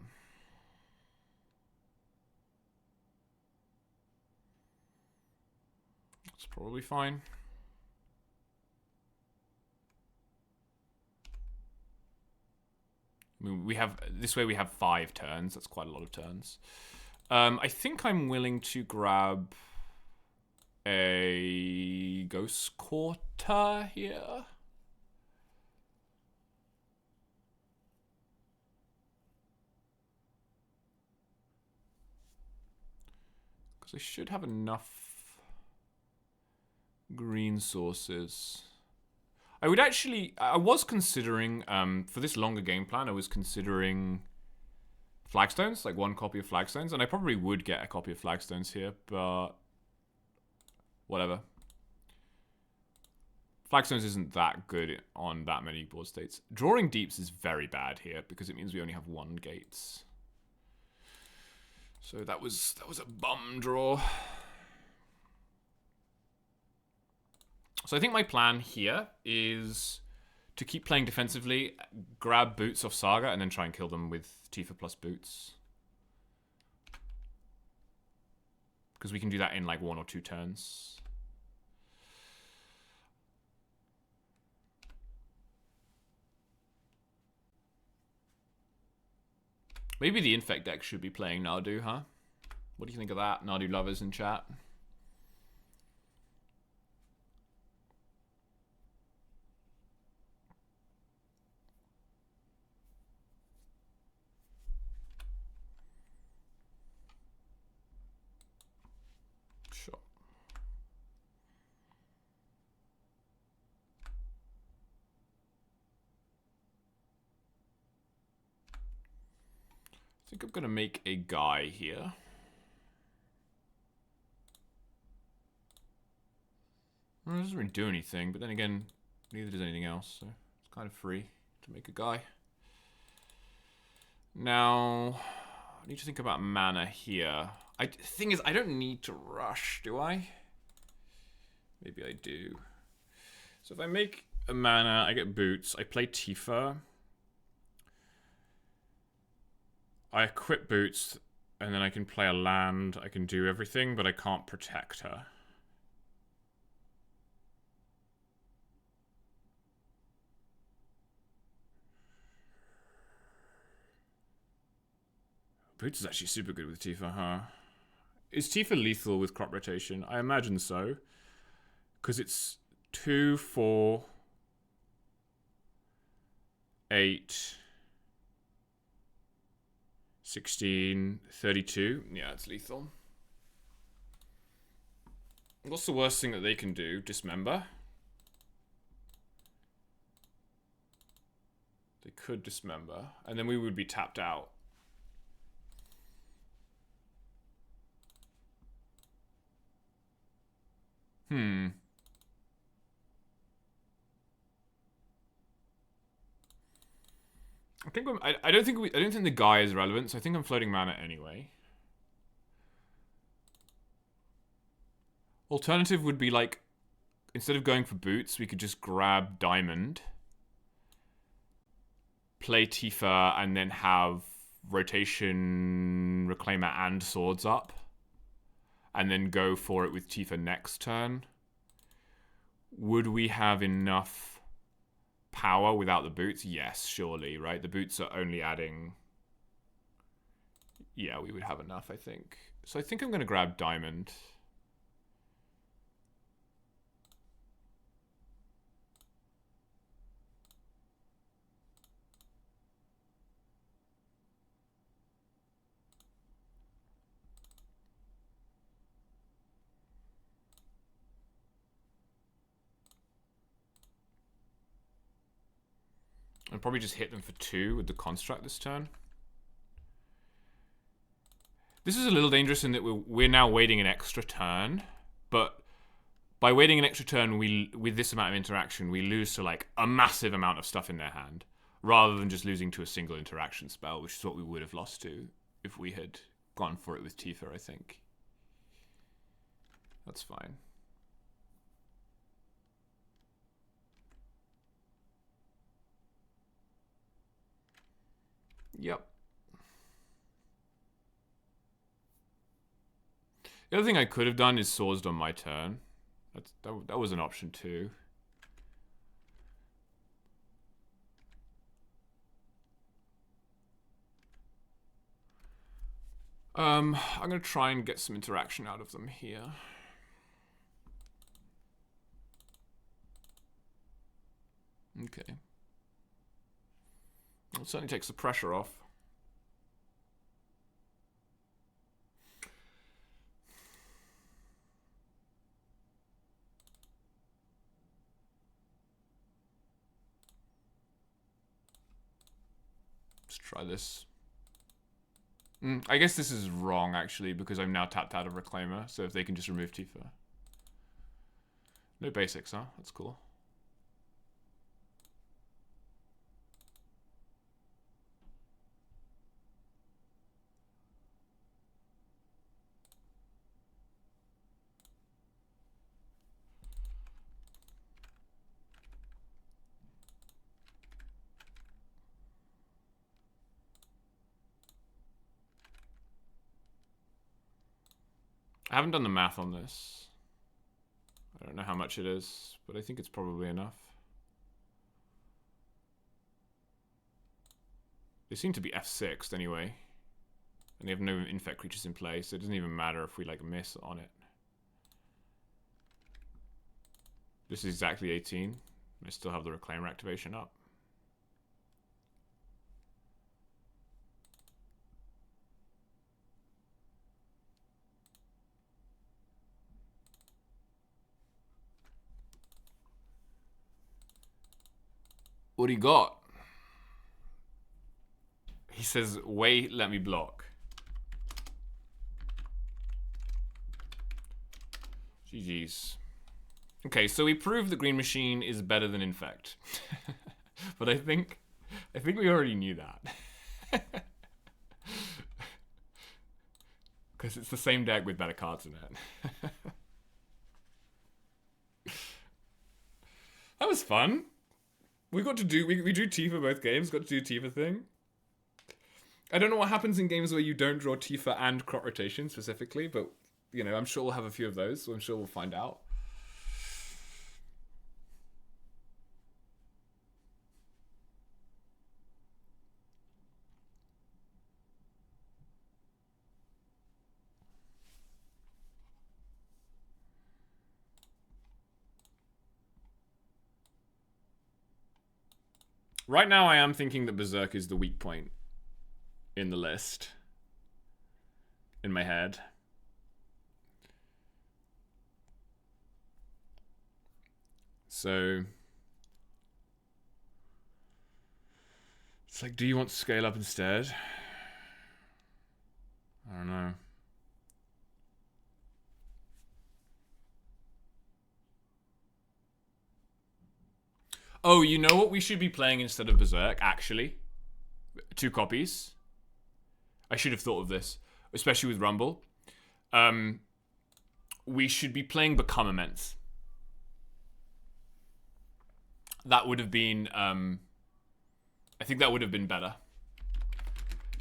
it's probably fine. I mean, we have... this way we have 5 turns. That's quite a lot of turns. I think I'm willing to grab a Ghost Quarter here. I should have enough green sources. I was considering, for this longer game plan, I was considering Flagstones, like 1 copy of Flagstones, and I probably would get a copy of Flagstones here, but whatever. Flagstones isn't that good on that many board states. Drawing Deeps is very bad here, because it means we only have 1 Gates. So that was a bum draw. So I think my plan here is to keep playing defensively, grab Boots off Saga, and then try and kill them with Tifa plus Boots. Because we can do that in like 1 or 2 turns. Maybe the Infect deck should be playing Nadu, huh? What do you think of that, Nadu lovers in chat? Sure. I think I'm going to make a guy here. Well, it doesn't really do anything, but then again, neither does anything else, so it's kind of free to make a guy. Now, I need to think about mana here. Thing is, I don't need to rush, do I? Maybe I do. So if I make a mana, I get boots, I play Tifa. I equip boots, and then I can play a land, I can do everything, but I can't protect her. Boots is actually super good with Tifa, huh? Is Tifa lethal with crop rotation? I imagine so. Because it's 2, 4, 8, 16, 32. Yeah, it's lethal. What's the worst thing that they can do? Dismember? They could dismember. And then we would be tapped out. I don't think the guy is relevant, so I think I'm floating mana anyway. Alternative would be like, instead of going for boots, we could just grab Diamond, play Tifa, and then have rotation, Reclaimer, and Swords up. And then go for it with Tifa next turn. Would we have enough power without the boots? Yes, surely, right? The boots are only adding... Yeah, we would have enough, I think. So I think I'm going to grab Diamond. And probably just hit them for 2 with the Construct this turn. This is a little dangerous in that we're now waiting an extra turn, but by waiting an extra turn, with this amount of interaction, we lose to like a massive amount of stuff in their hand, rather than just losing to a single interaction spell, which is what we would have lost to if we had gone for it with Tifa, I think. That's fine. Yep. The other thing I could have done is Swords on my turn. That was an option too. I'm going to try and get some interaction out of them here. Okay. It certainly takes the pressure off. Let's try this. I guess this is wrong, actually, because I'm now tapped out of Reclaimer, so if they can just remove Tifa. No basics, huh? That's cool. I haven't done the math on this. I don't know how much it is, but I think it's probably enough. They seem to be F6'd anyway. And they have no infect creatures in play, so it doesn't even matter if we like miss on it. This is exactly 18. I still have the Reclaimer activation up. What do you got? He says, wait, let me block. GG's. Okay, so we proved the Green Machine is better than Infect. But I think we already knew that. Because it's the same deck with better cards in it. That was fun. We got to do, we drew Tifa both games, got to do Tifa thing. I don't know what happens in games where you don't draw Tifa and crop rotation specifically, but, you know, I'm sure we'll have a few of those, so I'm sure we'll find out. Right now I am thinking that Berserk is the weak point in the list. In my head. So it's like, do you want to scale up instead? I don't know. Oh, you know what we should be playing instead of Berserk, actually? 2 copies. I should have thought of this, especially with Rumble. We should be playing Become Immense. That would have been, I think that would have been better.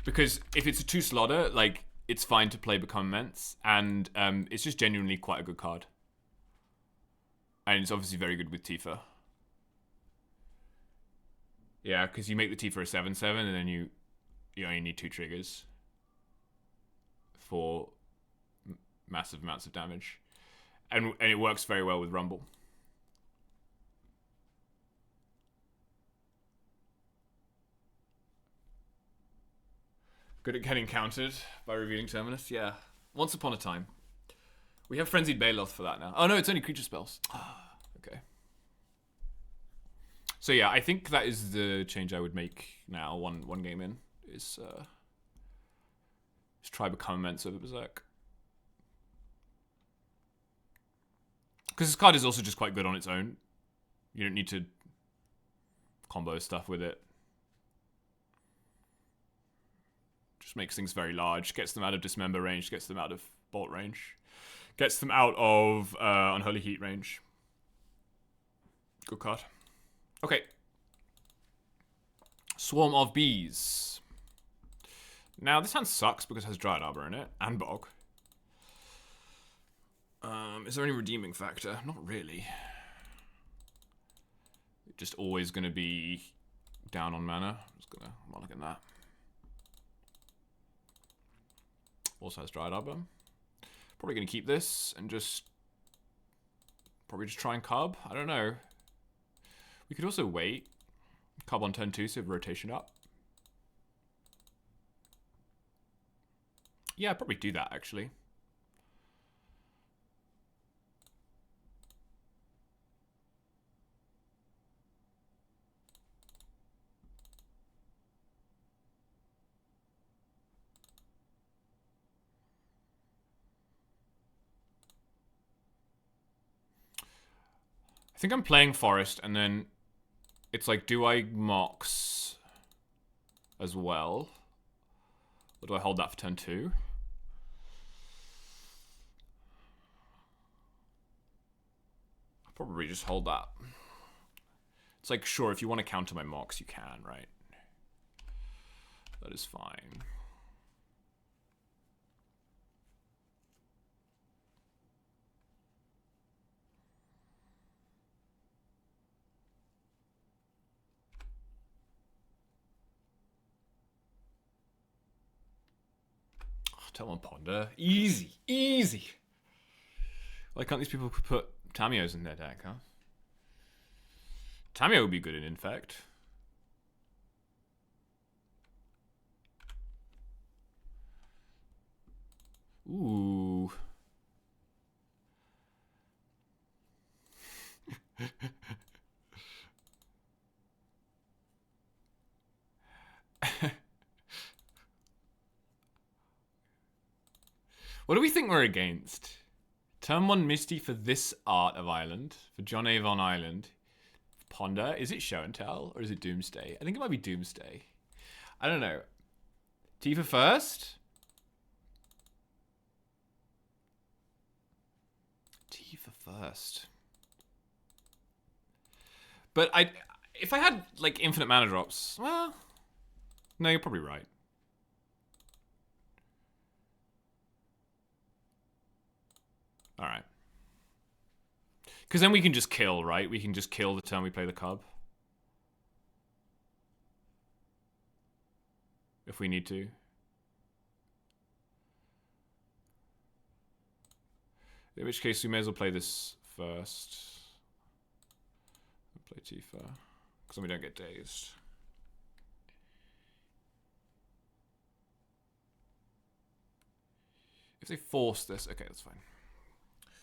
Because if it's a 2-slotter, like, it's fine to play Become Immense, and it's just genuinely quite a good card. And it's obviously very good with Tifa. Yeah, because you make the Tifa a 7/7, and then you only need 2 triggers for massive amounts of damage. And it works very well with Rumble. Good at getting countered by revealing Terminus? Yeah. Once upon a time. We have Frenzied Baloth for that now. Oh no, it's only creature spells. Okay. So yeah, I think that is the change I would make now, one game in, is try Become Immense over Berserk. Because this card is also just quite good on its own. You don't need to combo stuff with it. Just makes things very large, gets them out of Dismember range, gets them out of Bolt range, gets them out of Unholy Heat range. Good card. Okay. Swarm of Bees. Now, this hand sucks because it has Dryad Arbor in it, and Bog. Is there any redeeming factor? Not really. Just always going to be down on mana. I'm not looking at that. Also has Dryad Arbor. Probably going to keep this and probably just try and cub. I don't know. We could also wait. Cub on turn 2, so have rotation up. Yeah, I'd probably do that, actually. I think I'm playing Forest, and then it's like, do I Mox as well? Or do I hold that for turn 2? I'll probably just hold that. It's like, sure, if you want to counter my Mox, you can, right? That is fine. Tell on Ponder. Easy. Easy. Why can't these people put Tamiyo's in their deck, huh? Tamiyo would be good in Infect. Ooh. What do we think we're against? Turn 1 Misty for this art of Island. For John Avon Island. Ponder. Is it Show and Tell? Or is it Doomsday? I think it might be Doomsday. I don't know. Tifa first? Tifa first. But if I had, like, infinite mana drops, well... No, you're probably right. Alright. Because then we can just kill, right? We can just kill the turn we play the cub. If we need to. In which case, we may as well play this first. Play Tifa. Because then we don't get dazed. If they force this, okay, that's fine.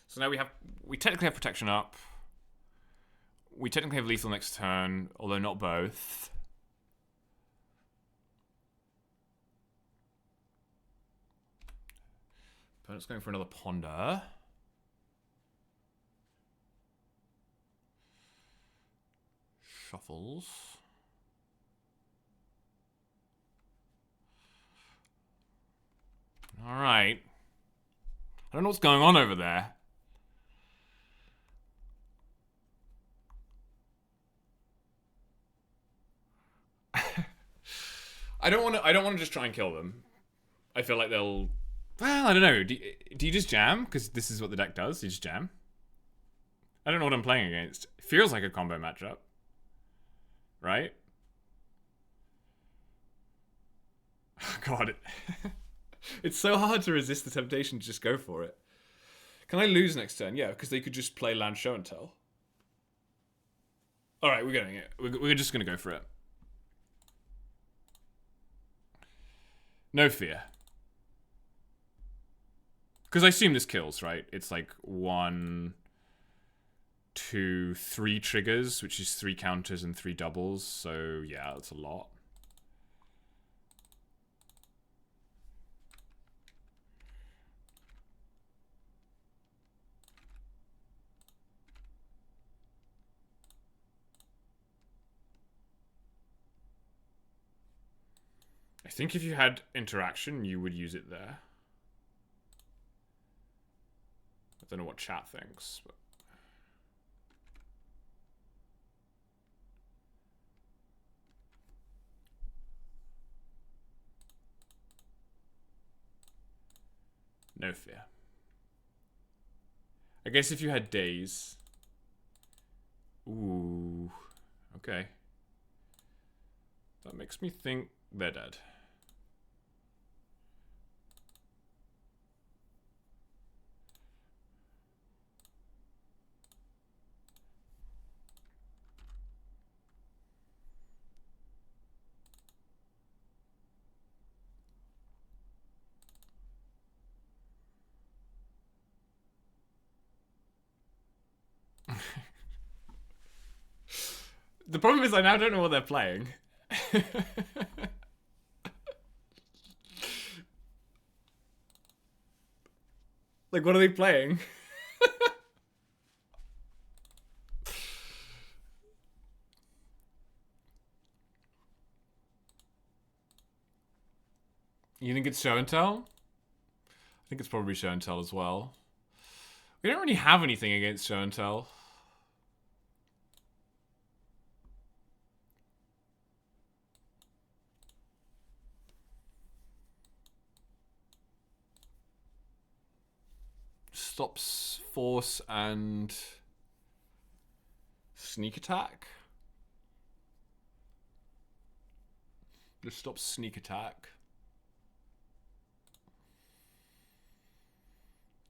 So now we technically have protection up. We technically have lethal next turn, although not both. Opponent's going for another Ponder. Shuffles. All right. I don't know what's going on over there. I don't want to just try and kill them. I feel like they'll... Well, I don't know. Do you just jam? Because this is what the deck does. You just jam. I don't know what I'm playing against. It feels like a combo matchup. Right? Oh, God. It's so hard to resist the temptation to just go for it. Can I lose next turn? Yeah, because they could just play land show and tell. Alright, we're getting it. We're just going to go for it. No fear. Because I assume this kills, right? It's like 1, 2, 3 triggers, which is 3 counters and 3 doubles. So, yeah, that's a lot. I think if you had interaction, you would use it there. I don't know what chat thinks, but... No fear. I guess if you had days... Ooh. Okay. That makes me think they're dead. The problem is I now don't know what they're playing. Like, what are they playing? You think it's show and tell? I think it's probably show and tell as well. We don't really have anything against show and tell. Stops force and sneak attack. Just stops sneak attack.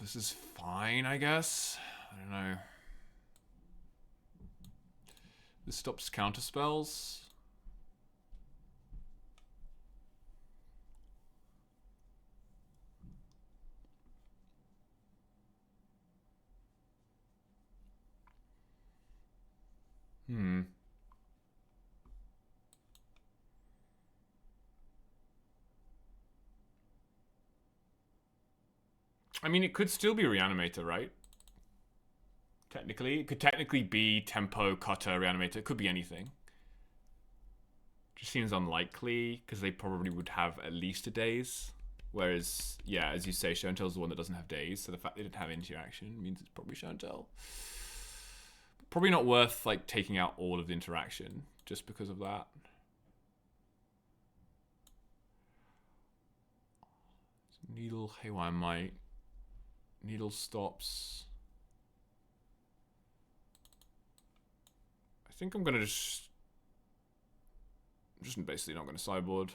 This is fine, I guess. I don't know. This stops counter spells. I mean, it could still be Reanimator, right? Technically. It could technically be Tempo, Cutter, Reanimator. It could be anything. Just seems unlikely, because they probably would have at least a daze. Whereas, yeah, as you say, Chantel's the one that doesn't have daze, so the fact they didn't have interaction means it's probably Chantel. Probably not worth, like, taking out all of the interaction, just because of that. Needle, Haywire Might. Needle stops. I think I'm gonna just basically not gonna sideboard.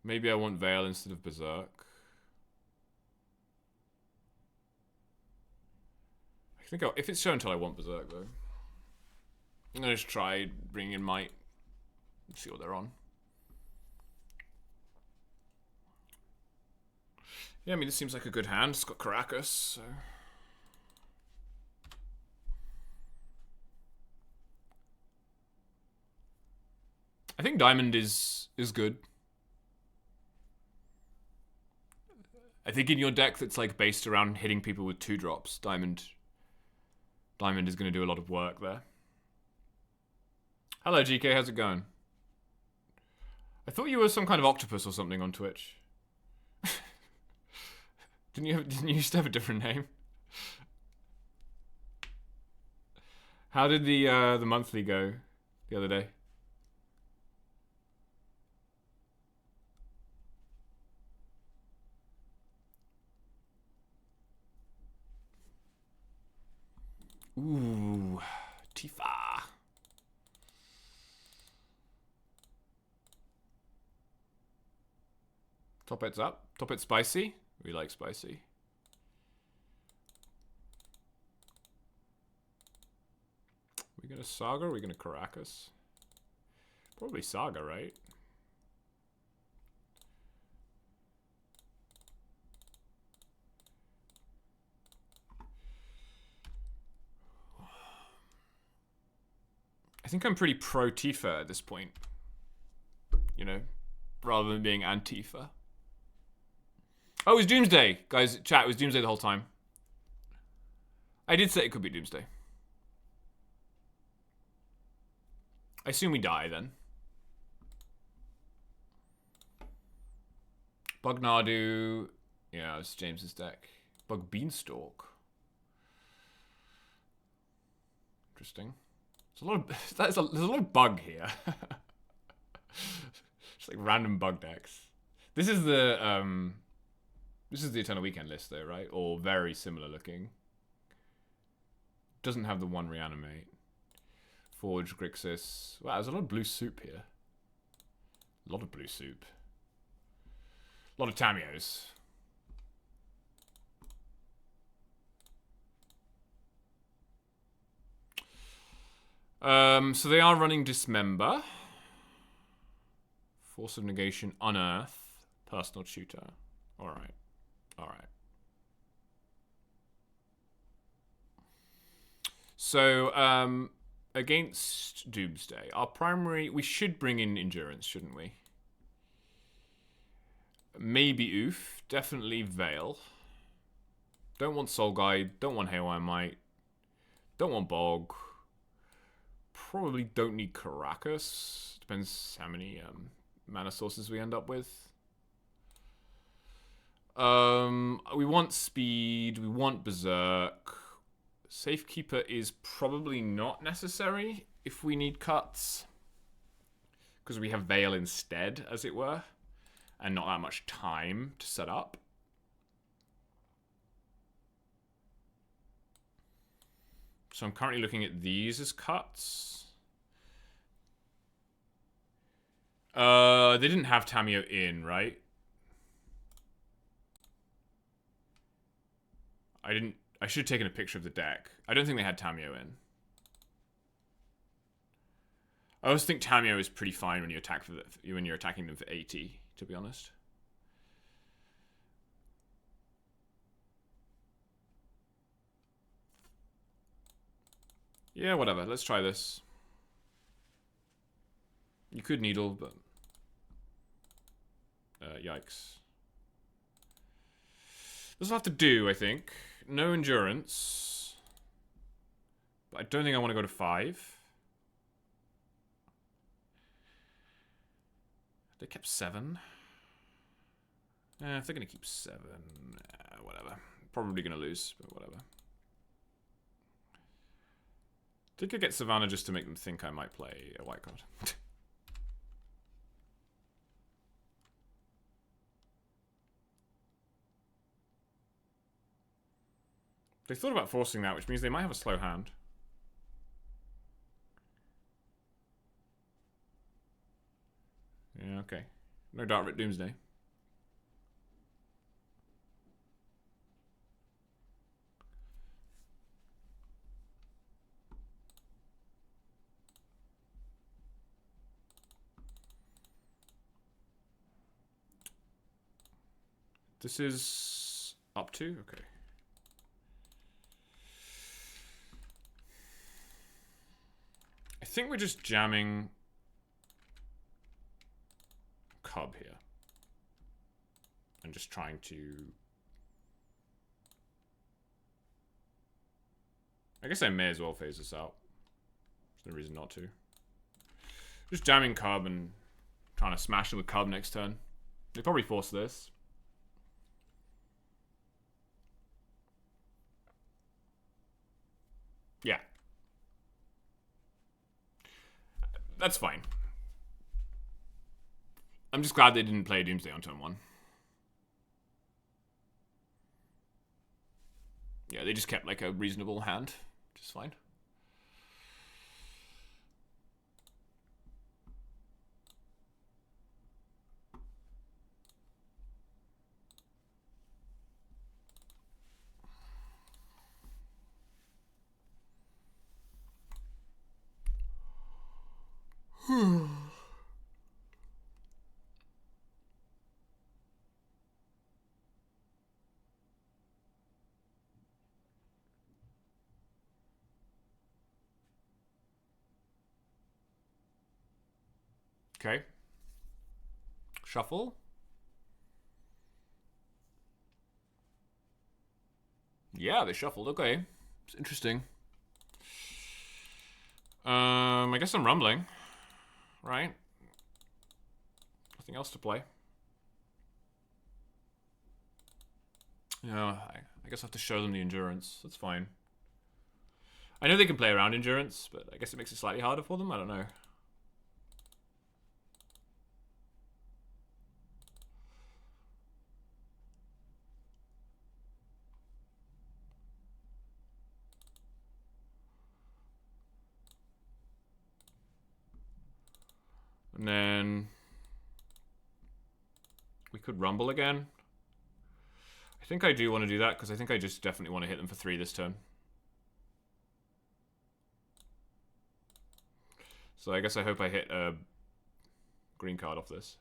Maybe I want Veil instead of Berserk. I think if it's shown until I want Berserk though. I'm gonna just try bringing in Might and see what they're on. Yeah, I mean, this seems like a good hand. It's got Caracas, so... I think Diamond is good. I think in your deck that's like based around hitting people with 2-drops, Diamond is going to do a lot of work there. Hello, GK. How's it going? I thought you were some kind of octopus or something on Twitch. Didn't you used to have a different name? How did the monthly go the other day? Ooh, Tifa. Top Ed's up. Top Ed's spicy. We like spicy. We gonna Saga or we gonna Caracas? Probably Saga, right? I think I'm pretty pro Tifa at this point. You know, rather than being Antifa. Oh, it was Doomsday. Guys, chat, it was Doomsday the whole time. I did say it could be Doomsday. I assume we die then. Bug Nardu. Yeah, it's James's deck. Bug Beanstalk. Interesting. There's a lot of bug here. Just like random bug decks. This is the Eternal Weekend list though, right? Or very similar looking. Doesn't have the one Reanimate. Forge, Grixis. Wow, there's a lot of blue soup here. A lot of blue soup. A lot of Tamios. So they are running Dismember. Force of Negation, Unearth, Personal Tutor. Alright. Alright. So, against Doomsday, our primary... We should bring in Endurance, shouldn't we? Maybe Oof. Definitely Veil. Don't want Soul Guide. Don't want Haywire Might. Don't want Bog. Probably don't need Caracas. Depends how many mana sources we end up with. We want speed. We want Berserk. Safekeeper is probably not necessary if we need cuts. Because we have Veil instead, as it were. And not that much time to set up. So I'm currently looking at these as cuts. They didn't have Tamiyo in, right? I should have taken a picture of the deck. I don't think they had Tamiyo in. I always think Tamiyo is pretty fine when you attack when you're attacking them for 80, to be honest. Yeah, whatever. Let's try this. You could needle, but yikes. This will have to do, I think. No endurance. But I don't think I want to go to 5. They kept 7. If they're going to keep 7, whatever. Probably going to lose, but whatever. I think I get Savannah just to make them think I might play a white card. They thought about forcing that, which means they might have a slow hand. Yeah, okay. No Darkrit Doomsday. This is up to? Okay. I think we're just jamming Cub here. And just trying to... I guess I may as well phase this out. There's no reason not to. Just jamming Cub and trying to smash them with Cub next turn. They probably force this. Yeah. That's fine. I'm just glad they didn't play Doomsday on turn 1. Yeah, they just kept like a reasonable hand, which is fine. Okay. Shuffle. Yeah, they shuffled. Okay. It's interesting. I guess I'm rumbling. Right? Nothing else to play. Yeah, I guess I have to show them the endurance. That's fine. I know they can play around endurance, but I guess it makes it slightly harder for them. I don't know. And then we could rumble again. I think I do want to do that because I think I just definitely want to hit them for 3 this turn. So I guess I hope I hit a green card off this.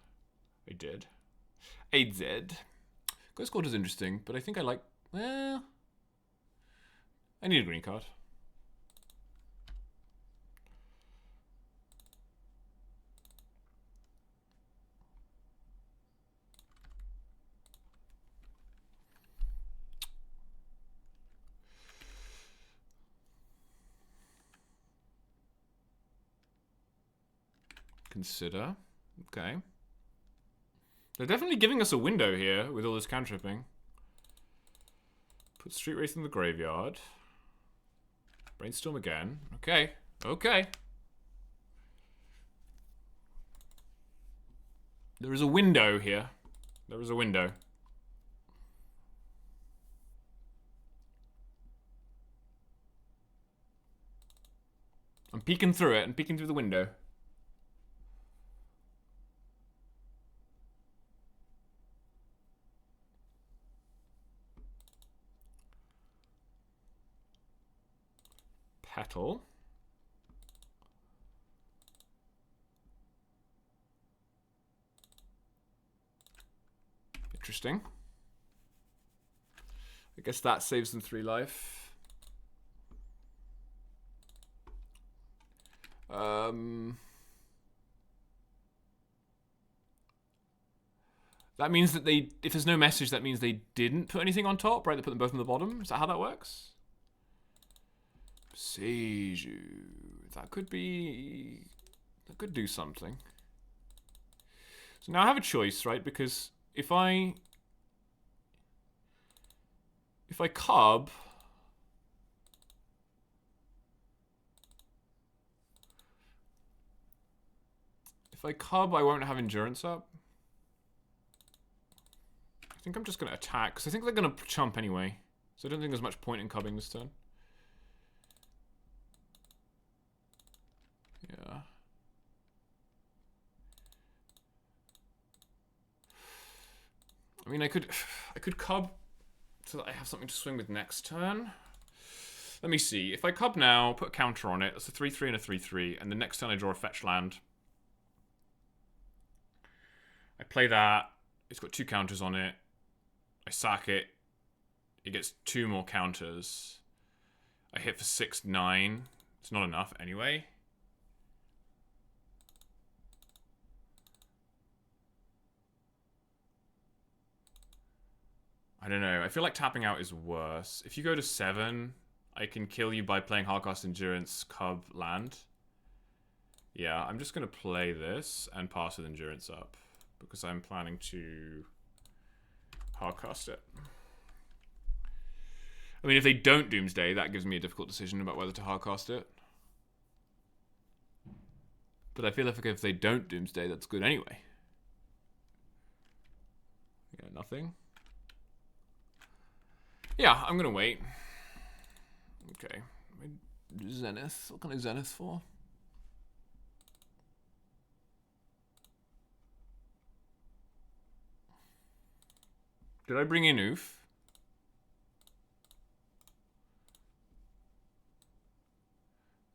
I did. I did. Ghost Quarter is interesting, but I think I like... Well, I need a green card. Consider. Okay. They're definitely giving us a window here with all this cantripping. Put Street Wraith in the graveyard. Brainstorm again. Okay. Okay. There is a window here. There is a window. I'm peeking through it and peeking through the window. Petal. Interesting. I guess that saves them 3 life. That means that they, if there's no message, that means they didn't put anything on top, right? They put them both on the bottom. Is that how that works? Seiju. That could be... That could do something. So now I have a choice, right? Because if I cub... If I cub, I won't have endurance up. I think I'm just going to attack, because I think they're going to chump anyway. So I don't think there's much point in cubbing this turn. Yeah. I mean, I could cub so that I have something to swing with next turn. Let me see. If I cub now, put a counter on it. That's a 3-3 and a 3-3. And the next turn I draw a fetch land. I play that. It's got 2 counters on it. I sack it. It gets 2 more counters. I hit for 6-9. It's not enough anyway. I don't know. I feel like tapping out is worse. If you go to 7, I can kill you by playing Hardcast Endurance, cub, land. Yeah, I'm just going to play this and pass with Endurance up. Because I'm planning to hardcast it. I mean, if they don't Doomsday, that gives me a difficult decision about whether to hardcast it. But I feel like if they don't Doomsday, that's good anyway. Yeah, nothing. Yeah, I'm going to wait. Okay. Zenith. What can I Zenith for? Did I bring in Oof?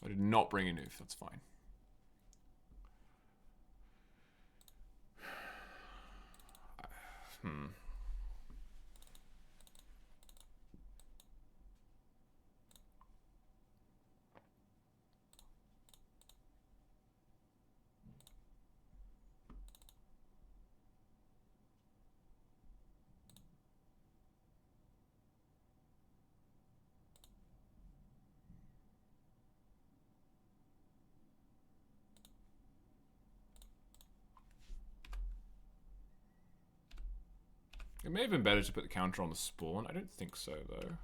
I did not bring in Oof. That's fine. It may have been better to put the counter on the spawn. I don't think so, though.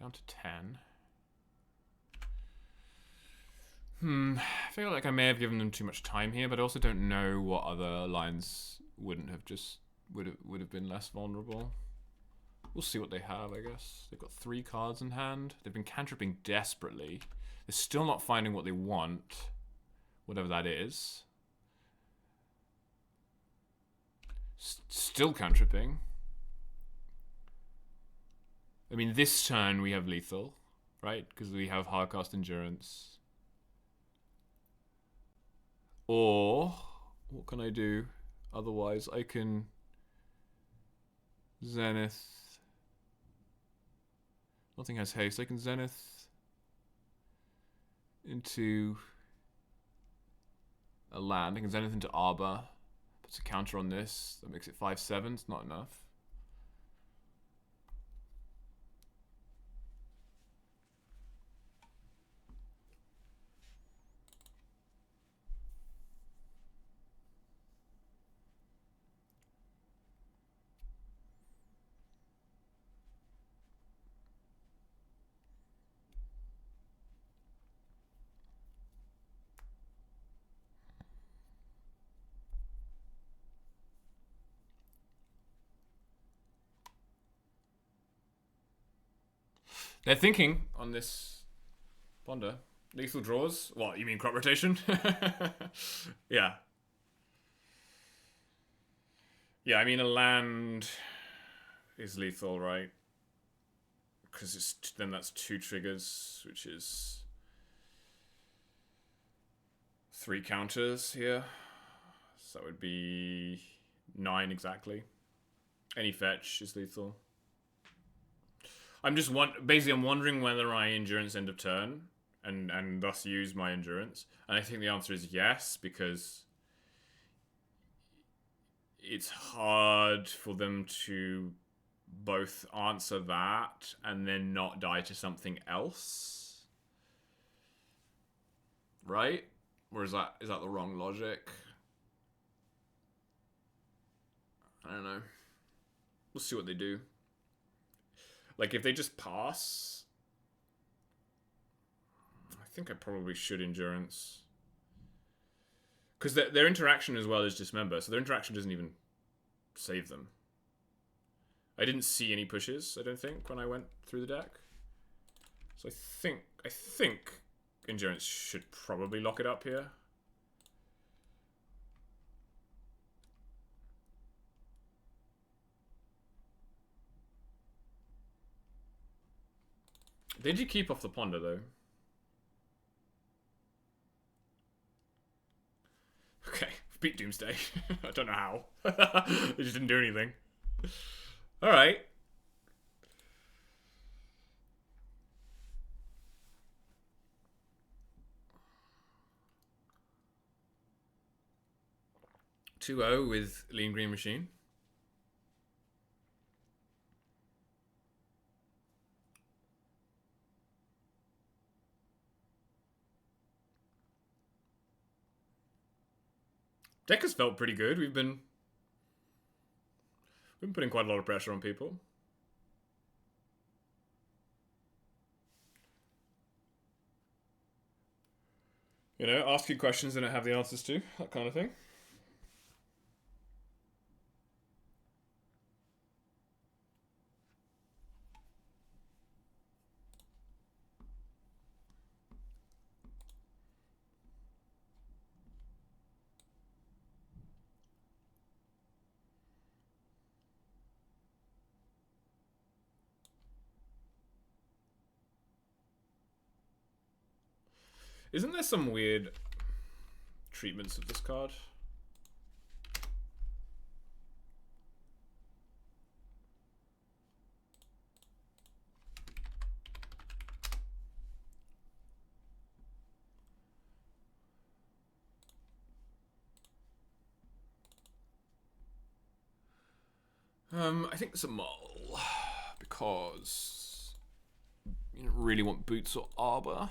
Down to 10. I feel like I may have given them too much time here, but I also don't know what other lines wouldn't have just would have been less vulnerable. We'll see what they have, I guess. They've got 3 cards in hand. They've been cantripping desperately. They're still not finding what they want, whatever that is. Still cantripping. I mean, this turn we have lethal, right? Because we have Hardcast Endurance. Or, what can I do? Otherwise, I can Zenith. Nothing has haste. I can Zenith into a land. I can Zenith into Arbor. Puts a counter on this. That makes it 5-7. It's not enough. They're thinking on this Ponder. Lethal draws? What, you mean crop rotation? Yeah. Yeah, I mean a land is lethal, right? because then that's 2 triggers, which is 3 counters here. So that would be 9 exactly. Any fetch is lethal. I'm just basically I'm wondering whether I endurance end of turn and thus use my endurance. And I think the answer is yes, because it's hard for them to both answer that and then not die to something else. Right? Or is that the wrong logic? I don't know. We'll see what they do. Like, if they just pass, I think I probably should endurance. Because their interaction as well is dismember, so their interaction doesn't even save them. I didn't see any pushes, I don't think, when I went through the deck. So I think endurance should probably lock it up here. Did you keep off the ponder, though? Okay, beat Doomsday. I don't know how. They just didn't do anything. Alright. (2-0) with Lean Green Machine. Deck has felt pretty good. We've been putting quite a lot of pressure on people. You know, ask you questions and don't have the answers to, that kind of thing. Isn't there some weird treatments of this card? I think it's a Mull, because you don't really want Boots or Arbor.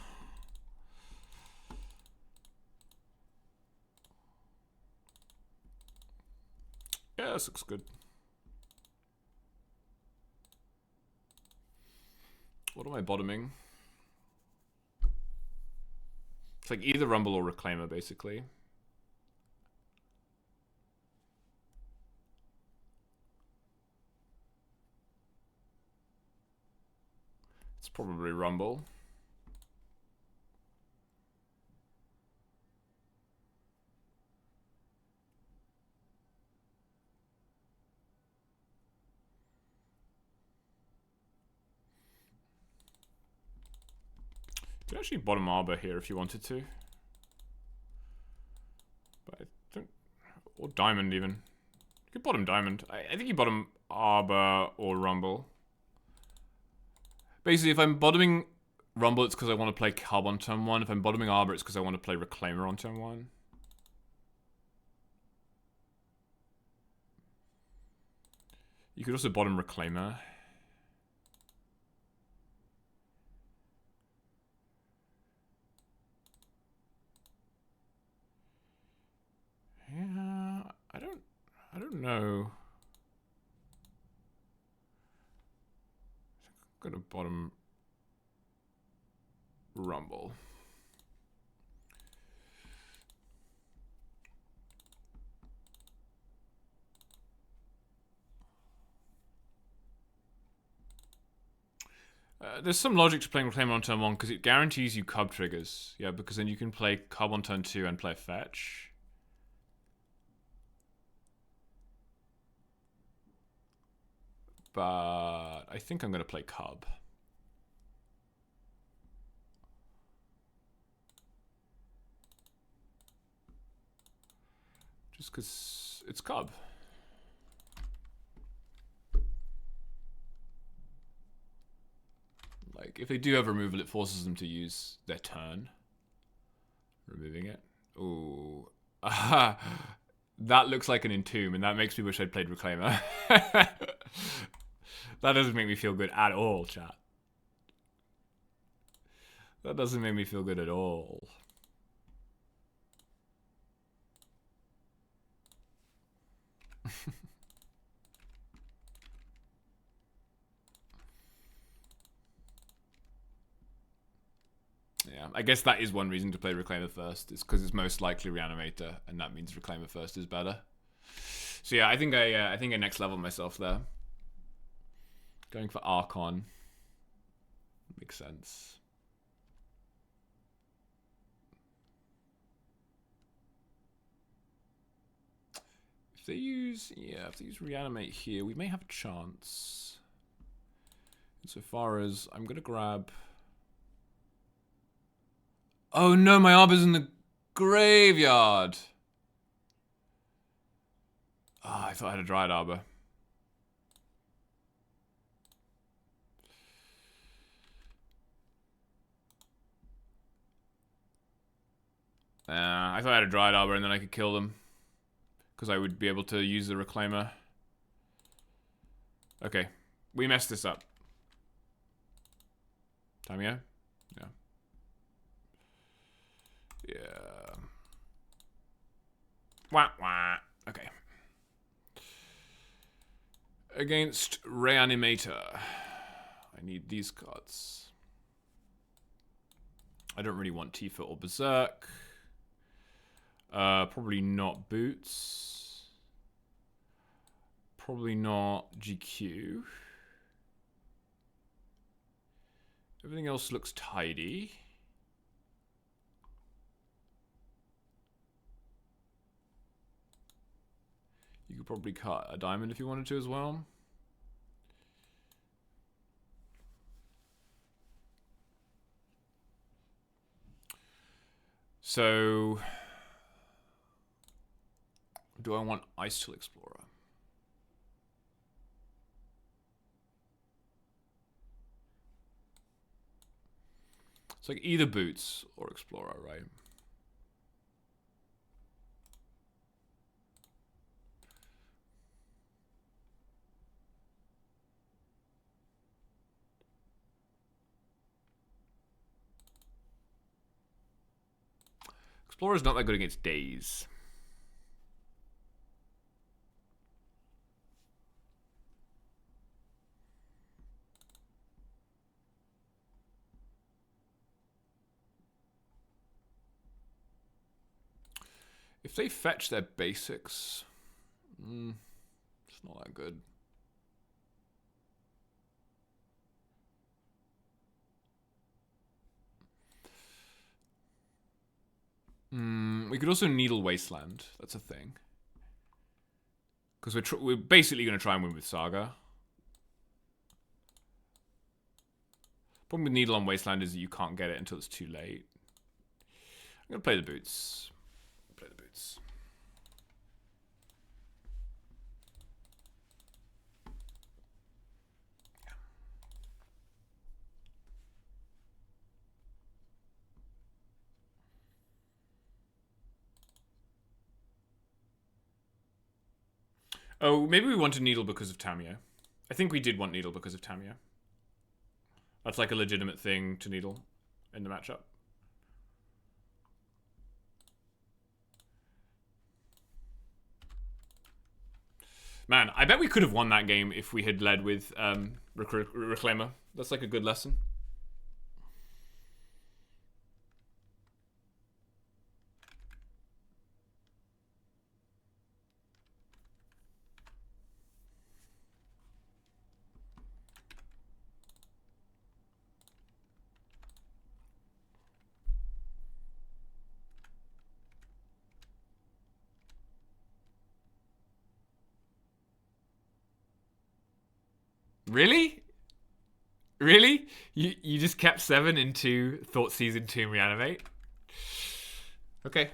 Yeah, this looks good. What am I bottoming? It's like either Rumble or Reclaimer, basically. It's probably Rumble. You could actually bottom Arbor here if you wanted to. But I don't... Or Diamond, even. You could bottom Diamond. I think you bottom Arbor or Rumble. Basically, if I'm bottoming Rumble, it's because I want to play Cub on turn 1. If I'm bottoming Arbor, it's because I want to play Reclaimer on turn 1. You could also bottom Reclaimer. Yeah, I don't know. I'm gonna bottom Rumble. There's some logic to playing Reclaimer on turn 1 because it guarantees you Cub triggers. Yeah, because then you can play Cub on turn 2 and play Fetch. But I think I'm going to play Cub. Just because it's Cub. Like, if they do have removal, it forces them to use their turn. Removing it. Ooh. That looks like an Entomb, and that makes me wish I'd played Reclaimer. That doesn't make me feel good at all, chat. That doesn't make me feel good at all. Yeah, I guess that is one reason to play Reclaimer first, is because it's most likely Reanimator, and that means Reclaimer first is better. So yeah, I think I next level myself there. Going for Archon makes sense. If they use Reanimate here, we may have a chance. Insofar as I'm gonna grab. Oh no, my Arbor's in the graveyard. Oh, I thought I had a Dryad Arbor. I thought I had a Dryad Arbor and then I could kill them. Because I would be able to use the Reclaimer. Okay, we messed this up. Tamiyo? Yeah. Yeah. Wah, wah. Okay. Against Reanimator. I need these cards. I don't really want Tifa or Berserk. Probably not Boots. Probably not GQ. Everything else looks tidy. You could probably cut a diamond if you wanted to as well. So, do I want Icetool Explorer? It's like either Boots or Explorer, right? Explorer's not that good against Daze. If they fetch their basics, it's not that good. We could also Needle Wasteland. That's a thing. Because we're basically going to try and win with Saga. Problem with Needle on Wasteland is that you can't get it until it's too late. I'm going to play the Boots. Play the Boots. Oh, maybe we wanted Needle because of Tamiyo. I think we did want Needle because of Tamiyo. That's like a legitimate thing to Needle in the matchup. Man, I bet we could have won that game if we had led with Reclaimer. That's like a good lesson. Really? Really? You just kept 7 into Thoughtseize into Reanimate? Okay.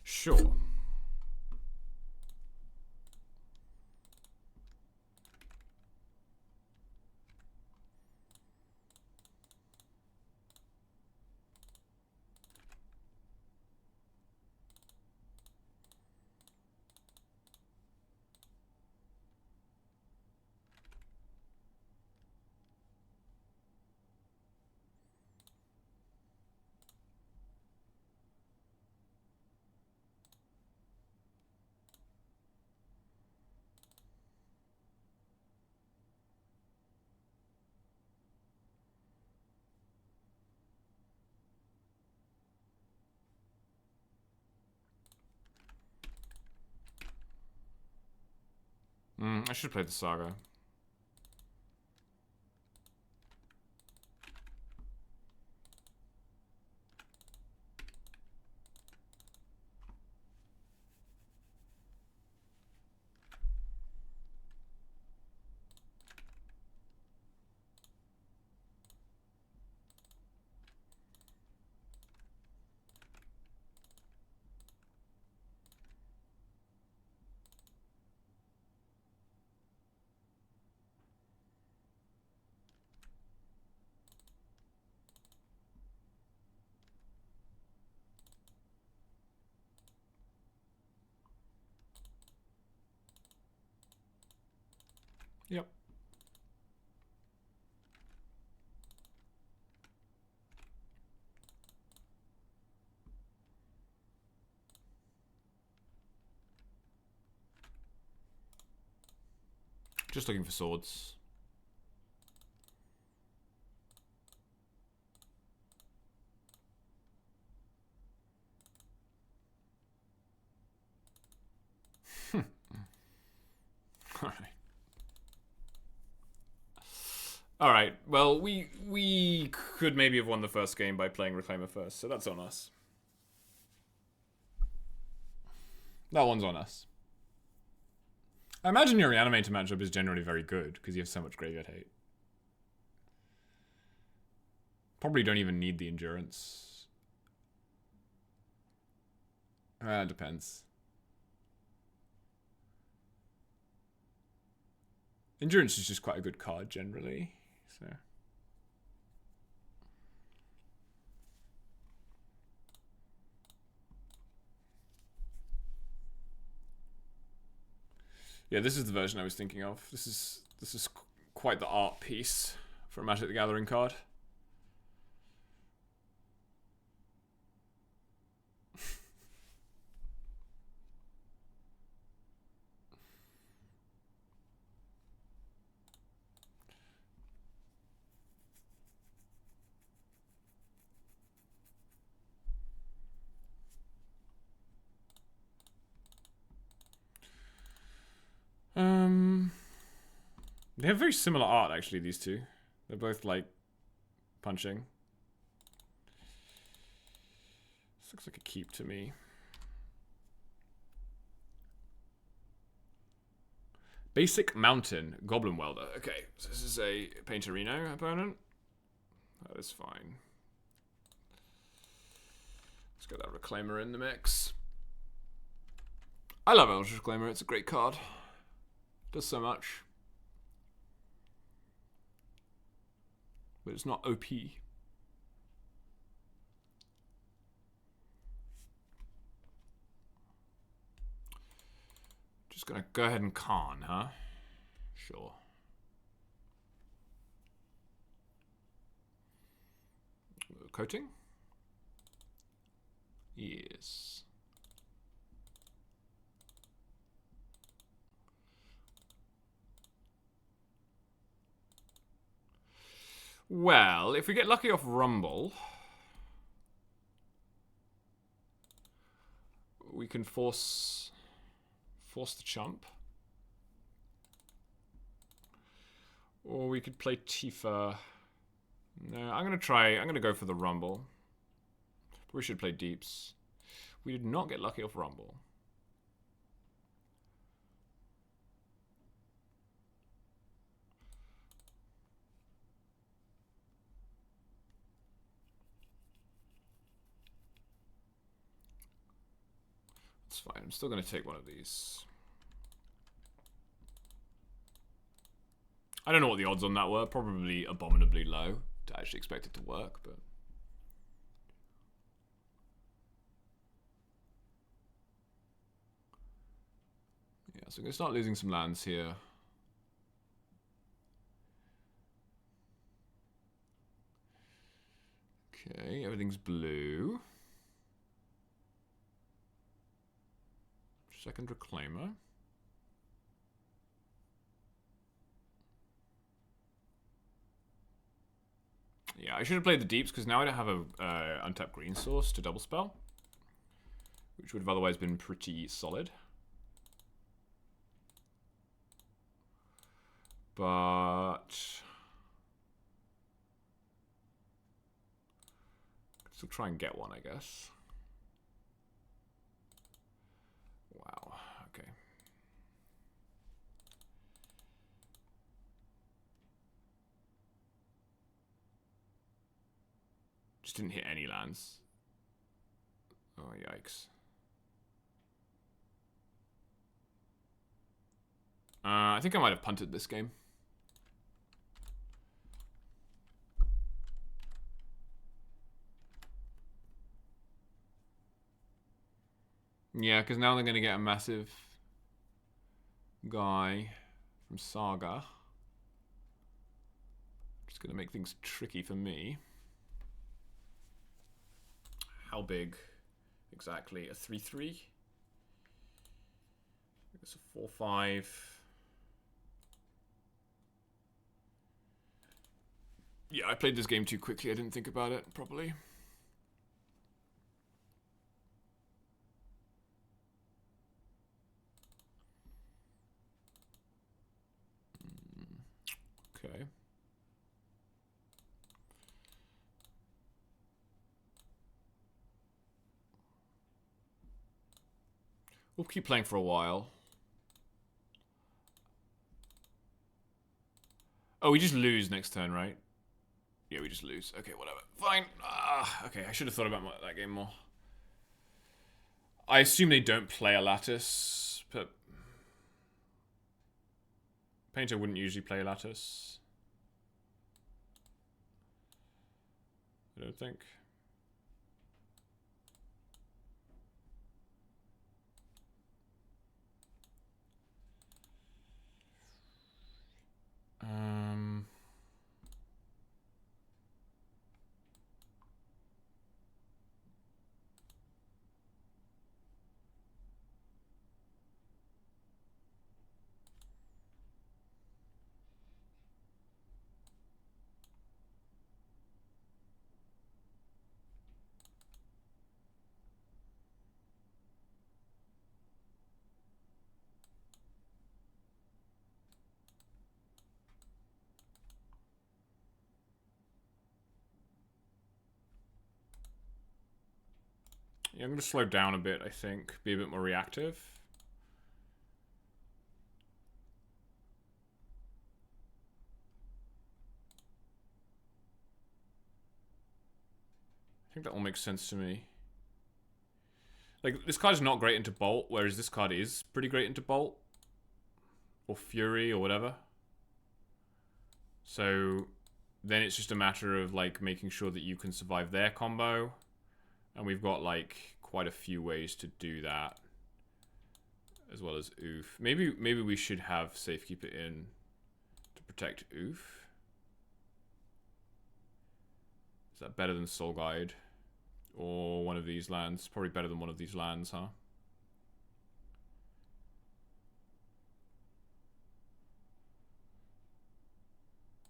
Sure. I should play the Saga. Yep. Just looking for swords. Alright. Alright, well, we could maybe have won the first game by playing Reclaimer first, so that's on us. That one's on us. I imagine your Reanimator matchup is generally very good, because you have so much graveyard hate. Probably don't even need the Endurance. It depends. Endurance is just quite a good card, generally. So... yeah, this is the version I was thinking of. This is quite the art piece for a Magic the Gathering card. They have very similar art, actually, these two. They're both, like, punching. This looks like a keep to me. Basic Mountain, Goblin Welder. Okay, so this is a Painterino opponent. That is fine. Let's get that Reclaimer in the mix. I love Eldritch Reclaimer, it's a great card. Does so much. But it's not OP. Just gonna go ahead and con, huh? Sure. Coating? Yes. Well, if we get lucky off Rumble, we can force the chump. Or we could play Tifa. No, I'm gonna go for the Rumble. We should play Deeps. We did not get lucky off Rumble. It's fine. I'm still going to take one of these. I don't know what the odds on that were. Probably abominably low to actually expect it to work, but... yeah, so I'm going to start losing some lands here. Okay, everything's blue. Second Reclaimer. Yeah, I should have played the deeps because now I don't have a untapped green source to double spell, which would have otherwise been pretty solid. But still try and get one, I guess. Wow. Okay. Just didn't hit any lands. Oh, yikes. I think I might have punted this game. Yeah, because now they're going to get a massive guy from Saga. Just going to make things tricky for me. How big exactly? A 3/3? It's a 4/5. Yeah, I played this game too quickly. I didn't think about it properly. Okay. We'll keep playing for a while. Oh, we just lose next turn, right? Yeah, we just lose. Okay, whatever. Fine. Okay, I should have thought about that game more. I assume they don't play a Lattice, but... Painter wouldn't usually play Lattice. I don't think. Yeah, I'm going to slow down a bit, I think. Be a bit more reactive. I think that all makes sense to me. Like, this card is not great into Bolt, whereas this card is pretty great into Bolt. Or Fury, or whatever. So, then it's just a matter of, like, making sure that you can survive their combo. And we've got, like, quite a few ways to do that. As well as Oof. Maybe we should have Safekeeper in to protect Oof. Is that better than Soul Guide? Or one of these lands? Probably better than one of these lands, huh?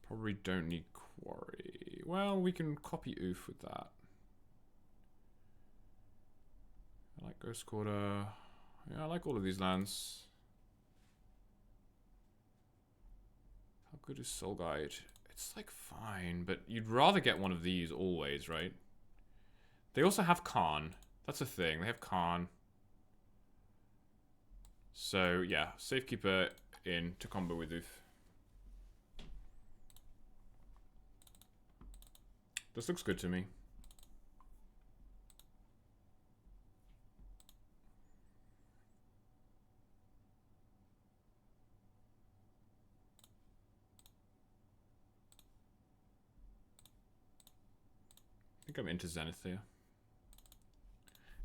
Probably don't need Quarry. Well, we can copy Oof with that. I like Ghost Quarter. Yeah, I like all of these lands. How good is Soul Guide? It's like fine, but you'd rather get one of these always, right? They also have Khan. That's a thing. They have Khan. So, yeah. Safekeeper in to combo with Oof. This looks good to me. think I'm into Zenith here.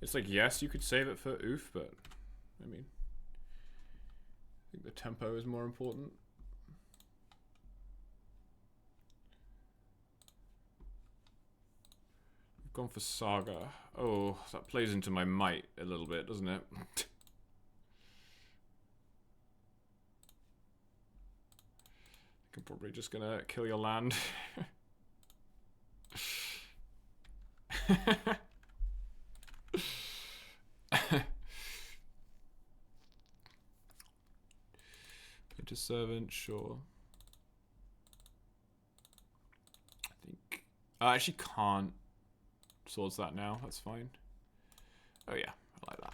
It's like, yes, you could save it for oof, but I mean, I think the tempo is more important. We've gone for Saga. Oh, that plays into my might a little bit, doesn't it? I'm probably just gonna kill your land. Into servant, sure. I think I actually can't swords that now. That's fine. Oh yeah, I like that.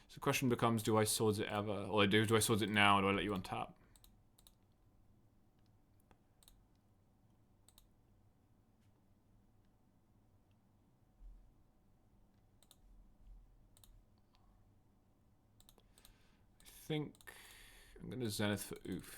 So the question becomes: do I swords it ever, or do I swords it now? Or do I let you untap? I think I'm gonna Zenith for oof.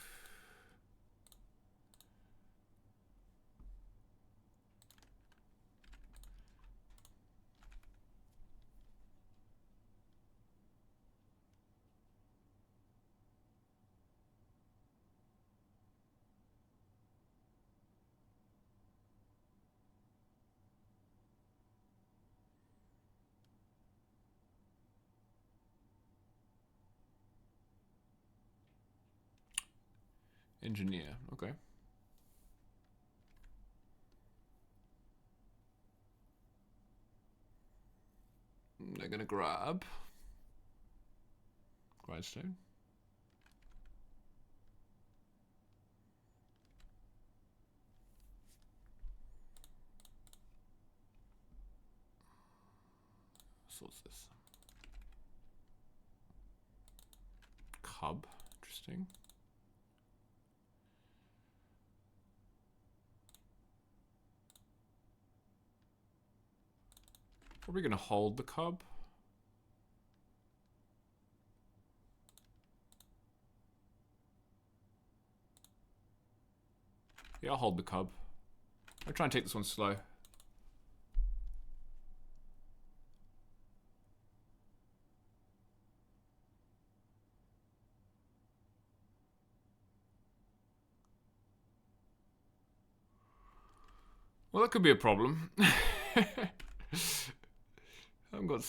Engineer, okay. They're gonna grab Grindstone. So what's this? Cub, interesting. Probably gonna hold the cub. Yeah, I'll hold the cub. I'll try and take this one slow. Well, that could be a problem. I haven't got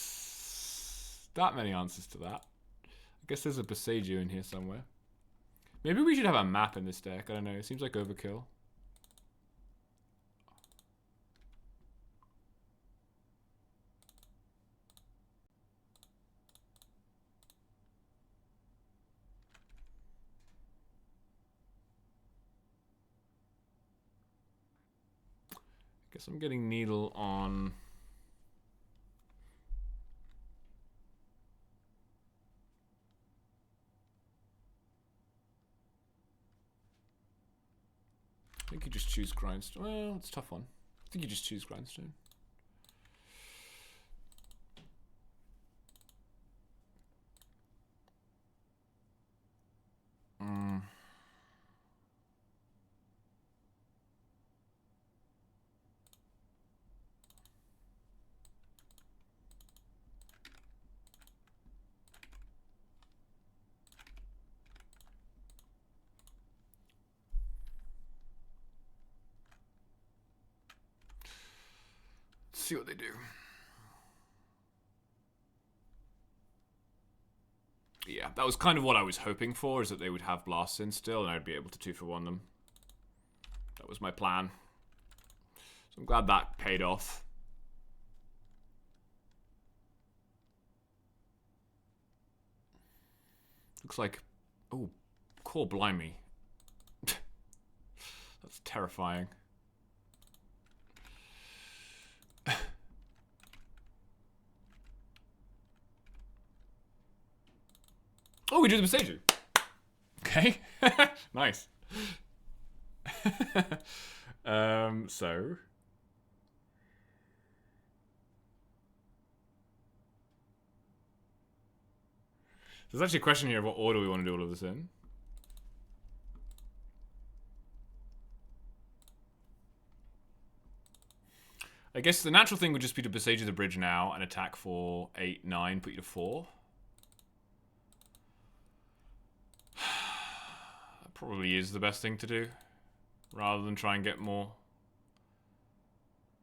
that many answers to that. I guess there's a Boseiju in here somewhere. Maybe we should have a map in this deck. I don't know. It seems like overkill. Guess I'm getting Needle on... I think you just choose Grindstone. Well, it's a tough one. I think you just choose Grindstone. See what they do. Yeah, that was kind of what I was hoping for, is that they would have blasts in still and I'd be able to 2-for-1 them. That was my plan. So I'm glad that paid off. Looks like... Oh, Core Blimey. That's terrifying. Oh, we do the Boseiju. Okay. Nice. So... There's actually a question here of what order we want to do all of this in. I guess the natural thing would just be to besiege the bridge now and attack for 8, 9, put you to 4. That probably is the best thing to do, rather than try and get more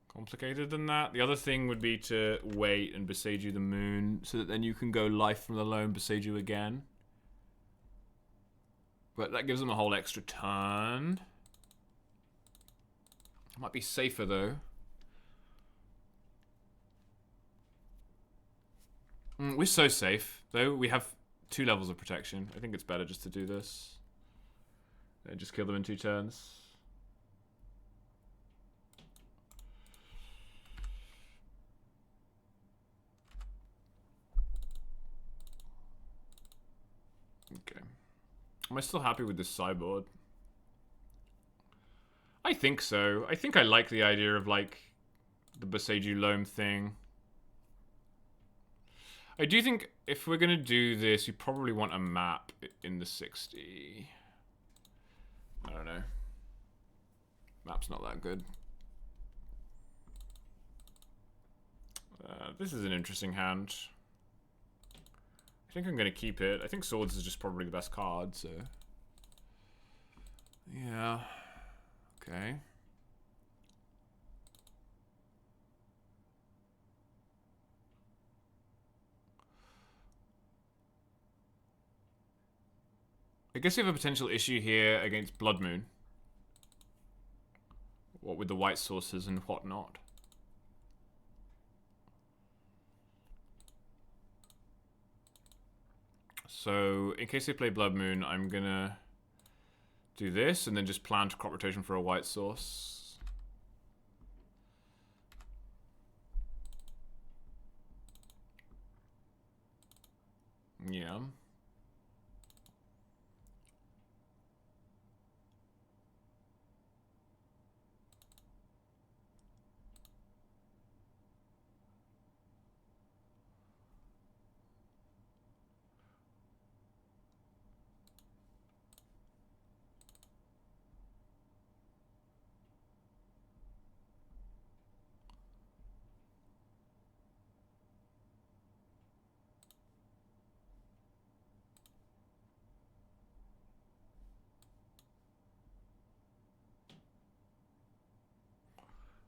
complicated than that. The other thing would be to wait and besiege you the moon, so that then you can go life from the low and besiege you again. But that gives them a whole extra turn. Might be safer though. We're so safe, though. We have 2 levels of protection. I think it's better just to do this. And just kill them in 2 turns. Okay. Am I still happy with this sideboard? I think so. I think I like the idea of, like, the Boseiju Loam thing. I do think if we're going to do this, you probably want a map in the 60. I don't know. Map's not that good. This is an interesting hand. I think I'm going to keep it. I think swords is just probably the best card, so... Yeah. Okay. I guess we have a potential issue here against Blood Moon. What with the white sources and whatnot. So, in case they play Blood Moon, I'm gonna do this and then just plan to crop rotation for a white source. Yeah.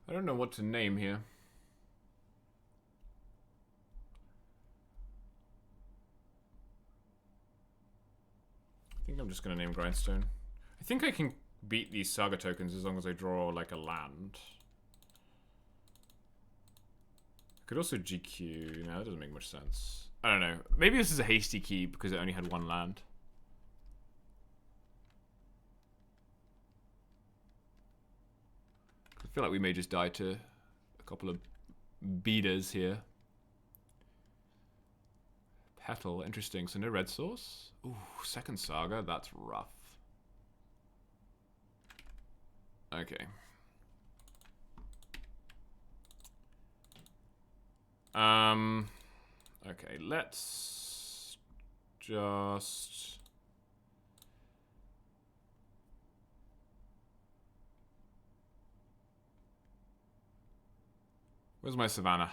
I don't know what to name here. I think I'm just going to name Grindstone. I think I can beat these Saga tokens as long as I draw, like, a land. I could also GQ. No, that doesn't make much sense. I don't know. Maybe this is a hasty key because it only had 1 land. I feel like we may just die to a couple of beaters here. Petal, interesting. So no red source? Ooh, second Saga, that's rough. Okay. Okay, let's just... Where's my Savannah?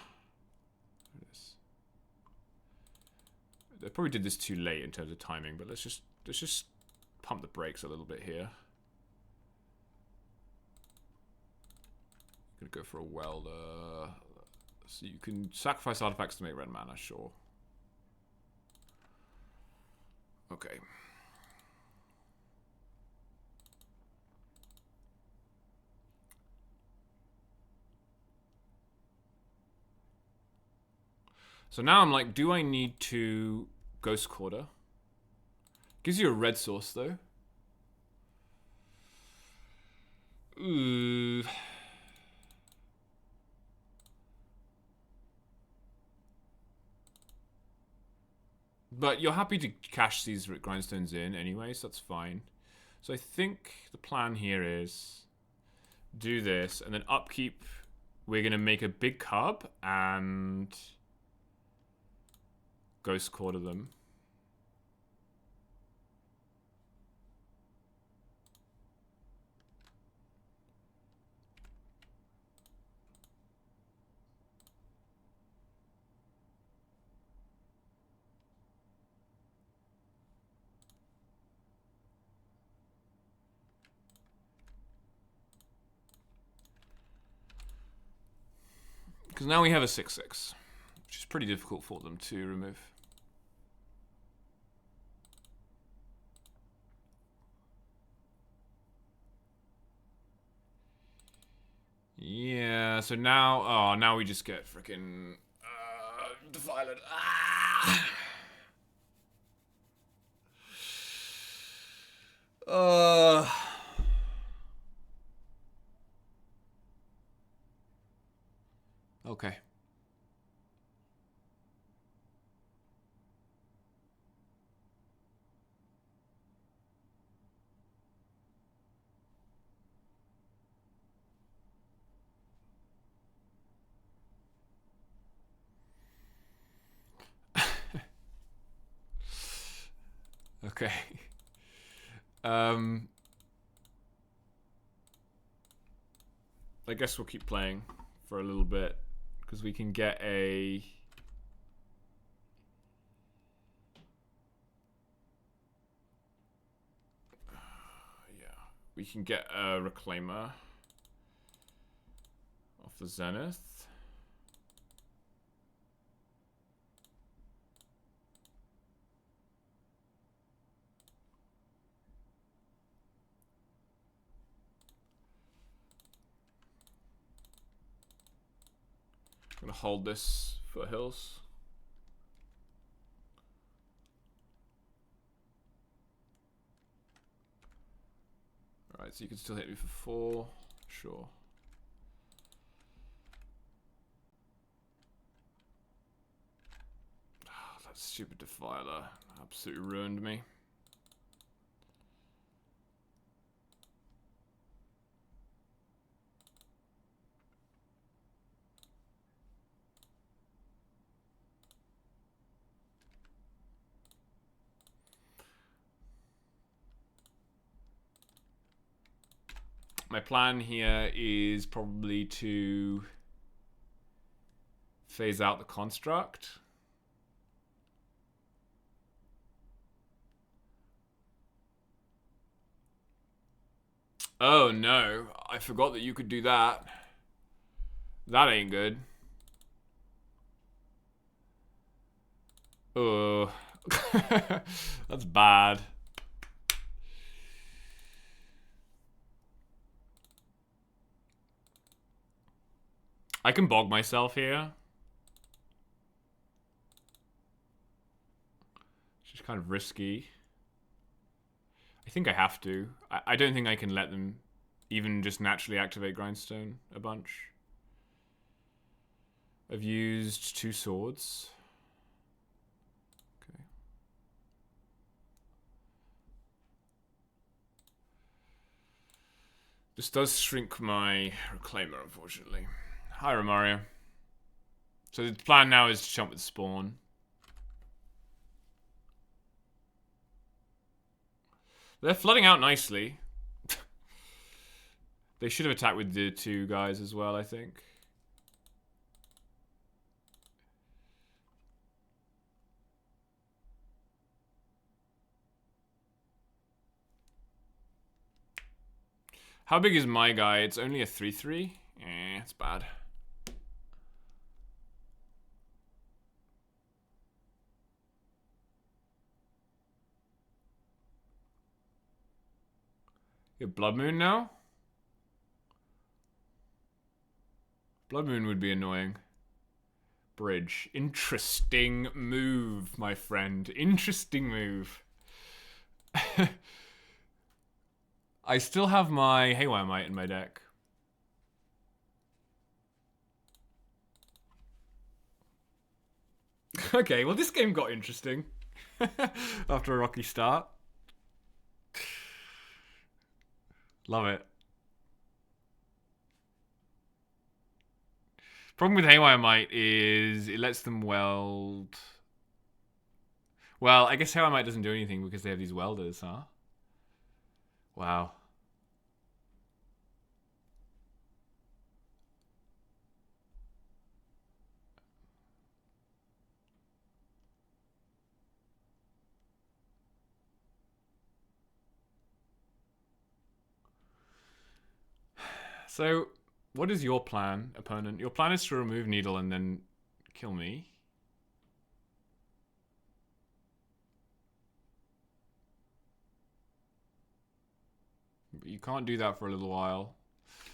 There it is. They probably did this too late in terms of timing, but let's just pump the brakes a little bit here. Gonna go for a welder. So you can sacrifice artifacts to make red mana, sure. Okay. So now I'm like, do I need to Ghost Quarter? Gives you a red source though. Ooh. But you're happy to cash these grindstones in anyway, so that's fine. So I think the plan here is do this, and then upkeep, we're going to make a big cub and Ghost Quarter them. Because now we have a 6/6, which is pretty difficult for them to remove. Yeah, so now, now we just get freaking Defilant. Ah! Okay. Okay. I guess we'll keep playing for a little bit because we can get a we can get a Reclaimer off the Zenith. I'm gonna hold this Foothills. Alright, so you can still hit me for 4. Sure. Oh, that stupid Defiler absolutely ruined me. My plan here is probably to phase out the Construct. Oh no, I forgot that you could do that. That ain't good. Oh, that's bad. I can bog myself here. It's just kind of risky. I think I have to. I don't think I can let them even just naturally activate Grindstone a bunch. I've used 2 swords. Okay. This does shrink my Reclaimer, unfortunately. Hi, Romario. So the plan now is to jump with Spawn. They're flooding out nicely. They should have attacked with the 2 guys as well, I think. How big is my guy? It's only a 3/3. It's bad. You have Blood Moon now? Blood Moon would be annoying. Bridge. Interesting move, my friend. Interesting move. I still have my Haywire Might in my deck. Okay, well this game got interesting. After a rocky start. Love it. Problem with Haywire Might is it lets them weld. Well, I guess Haywire Might doesn't do anything because they have these welders, huh? Wow. So What is your plan, opponent? Your plan is to remove Needle and then kill me. But you can't do that for a little while.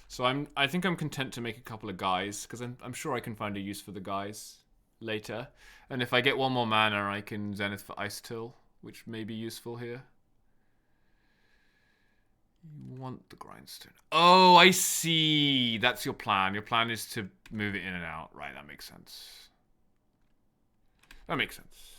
So I think I'm content to make a couple of guys, because I'm sure I can find a use for the guys later. And if I get one more mana, I can Zenith for Ice Till, which may be useful here. You want the Grindstone. Oh, I see. That's your plan. Your plan is to move it in and out. Right, that makes sense. That makes sense.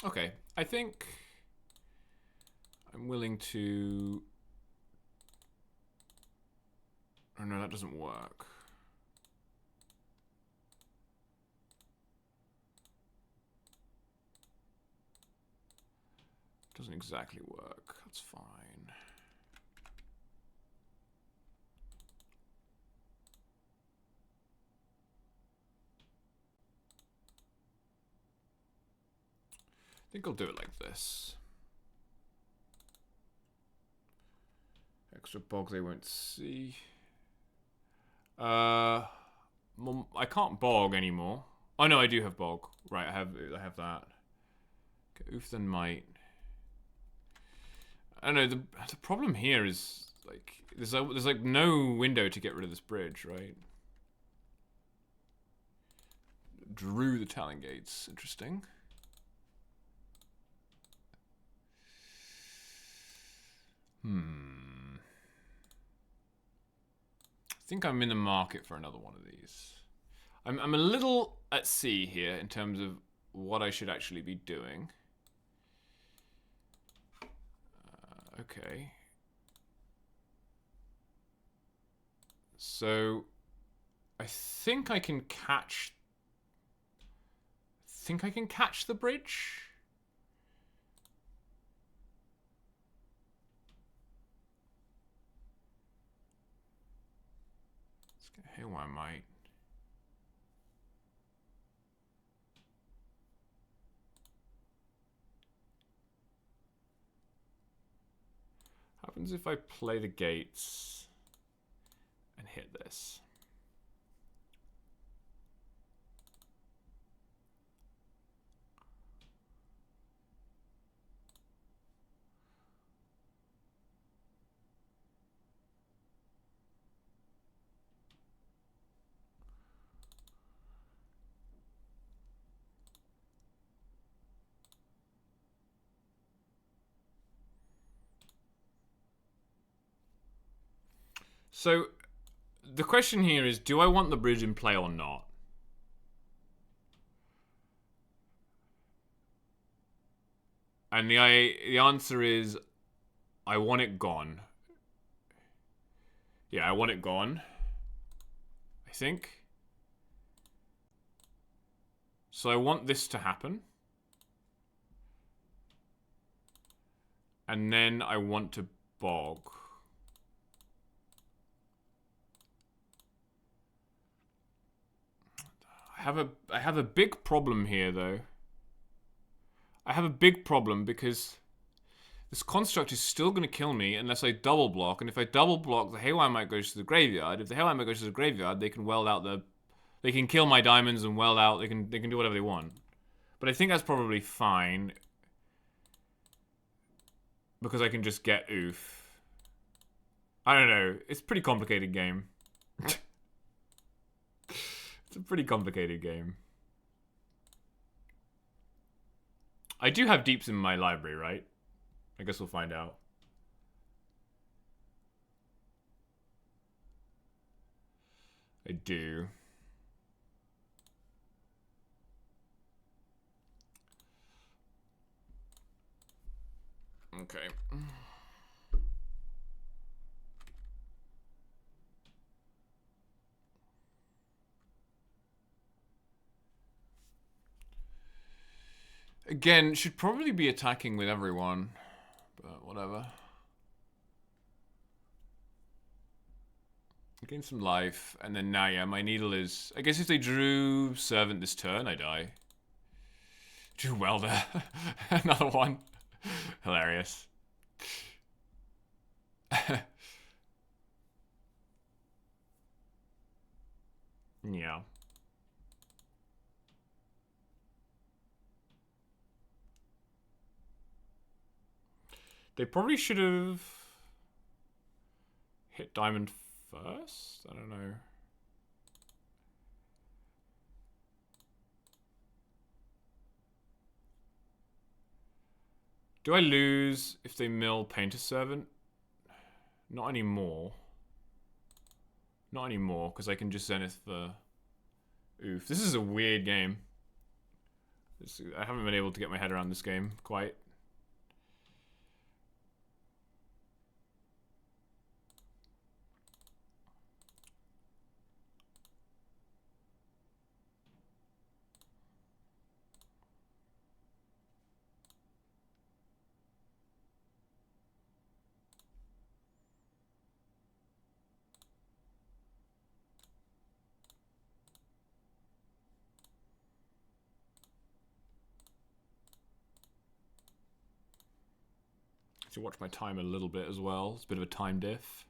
Okay, I think I'm willing to... Oh no, that doesn't work. Doesn't exactly work. That's fine. I think I'll do it like this. Extra bog they won't see. I can't bog anymore. Oh no, I do have bog. Right, I have that. Okay, Oof then might. I don't know. The problem here is like there's like no window to get rid of this bridge, right? Drew the Talon Gates. Interesting. I think I'm in the market for another one of these. I'm a little at sea here in terms of what I should actually be doing. Okay. So I think I can catch... the bridge? Let's get Haywire Might. Happens if I play the gates and hit this. So the question here is, do I want the bridge in play or not? And the answer is, I want it gone. Yeah, I want it gone. I think. So I want this to happen. And then I want to bog. I have a big problem here, though. I have a big problem because this construct is still going to kill me unless I double block. And if I double block, the Haywire Might goes to the graveyard. If the Haywire Might goes to the graveyard, they can weld out the... They can kill my diamonds and weld out. They can do whatever they want. But I think that's probably fine. Because I can just get Oof. I don't know. It's a pretty complicated game. It's a pretty complicated game. I do have deeps in my library, right? I guess we'll find out. I do. Okay. Again, should probably be attacking with everyone, but whatever. Gain some life, and then now, yeah, my needle is... I guess if they drew Servant this turn, I die. Drew Welder. Another one. Hilarious. Yeah. They probably should have hit diamond first? I don't know. Do I lose if they mill Painter Servant? Not anymore. Not anymore, because I can just Zenith the... Oof. This is a weird game. I haven't been able to get my head around this game quite. To watch my time a little bit as well. It's a bit of a time diff.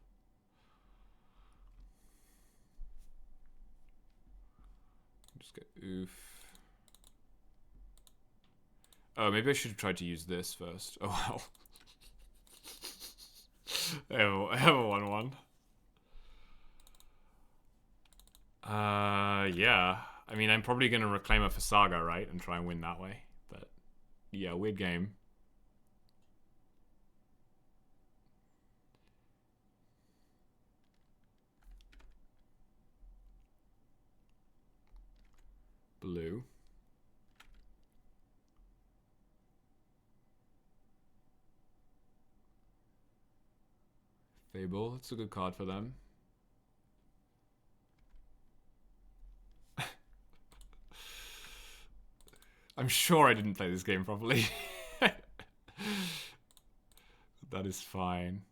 Just get oof. Oh, maybe I should have tried to use this first. Oh well. I have a 1/1. Yeah. I mean, I'm probably gonna reclaim a for Saga, right, and try and win that way. But yeah, weird game. Blue. Fable, that's a good card for them. I'm sure I didn't play this game properly. That is fine.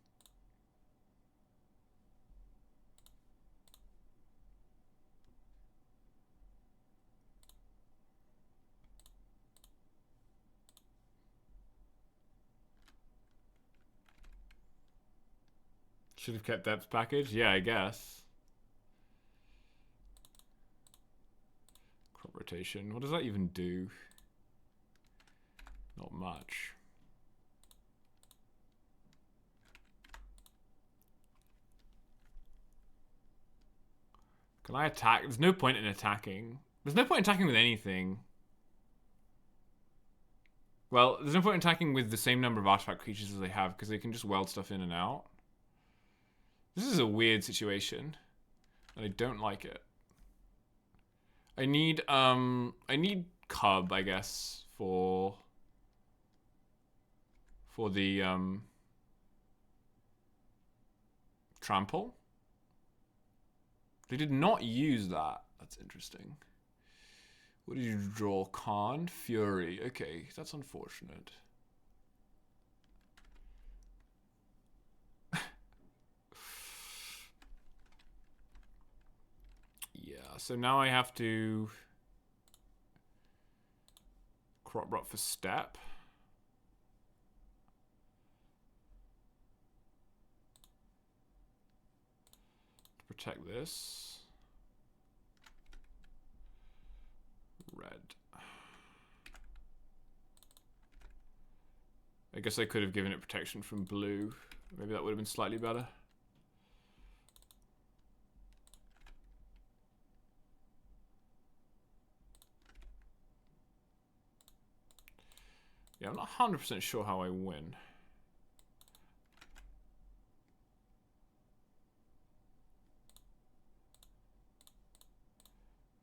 Should have kept depth package? Yeah, I guess. Crop rotation. What does that even do? Not much. Can I attack? There's no point in attacking. There's no point in attacking with anything. Well, there's no point in attacking with the same number of artifact creatures as they have, because they can just weld stuff in and out. This is a weird situation, and I don't like it. I need Cub, I guess, for the trample. They did not use that. That's interesting. What did you draw? Khan? Fury. Okay, that's unfortunate. Yeah, so now I have to crop rot for step. To protect this. Red. I guess I could have given it protection from blue. Maybe that would have been slightly better. Yeah, I'm not 100% sure how I win.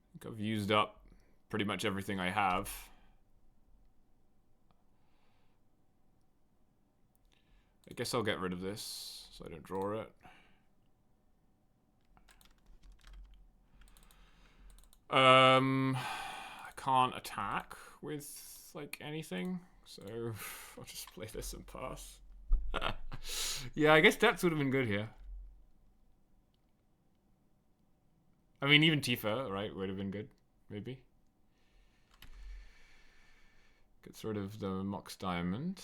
I think I've used up pretty much everything I have. I guess I'll get rid of this so I don't draw it. I can't attack with like anything, so I'll just play this and pass. Yeah, I guess depth would have been good here. I mean, even Tifa, right, would have been good, maybe. Gets rid of the Mox Diamond.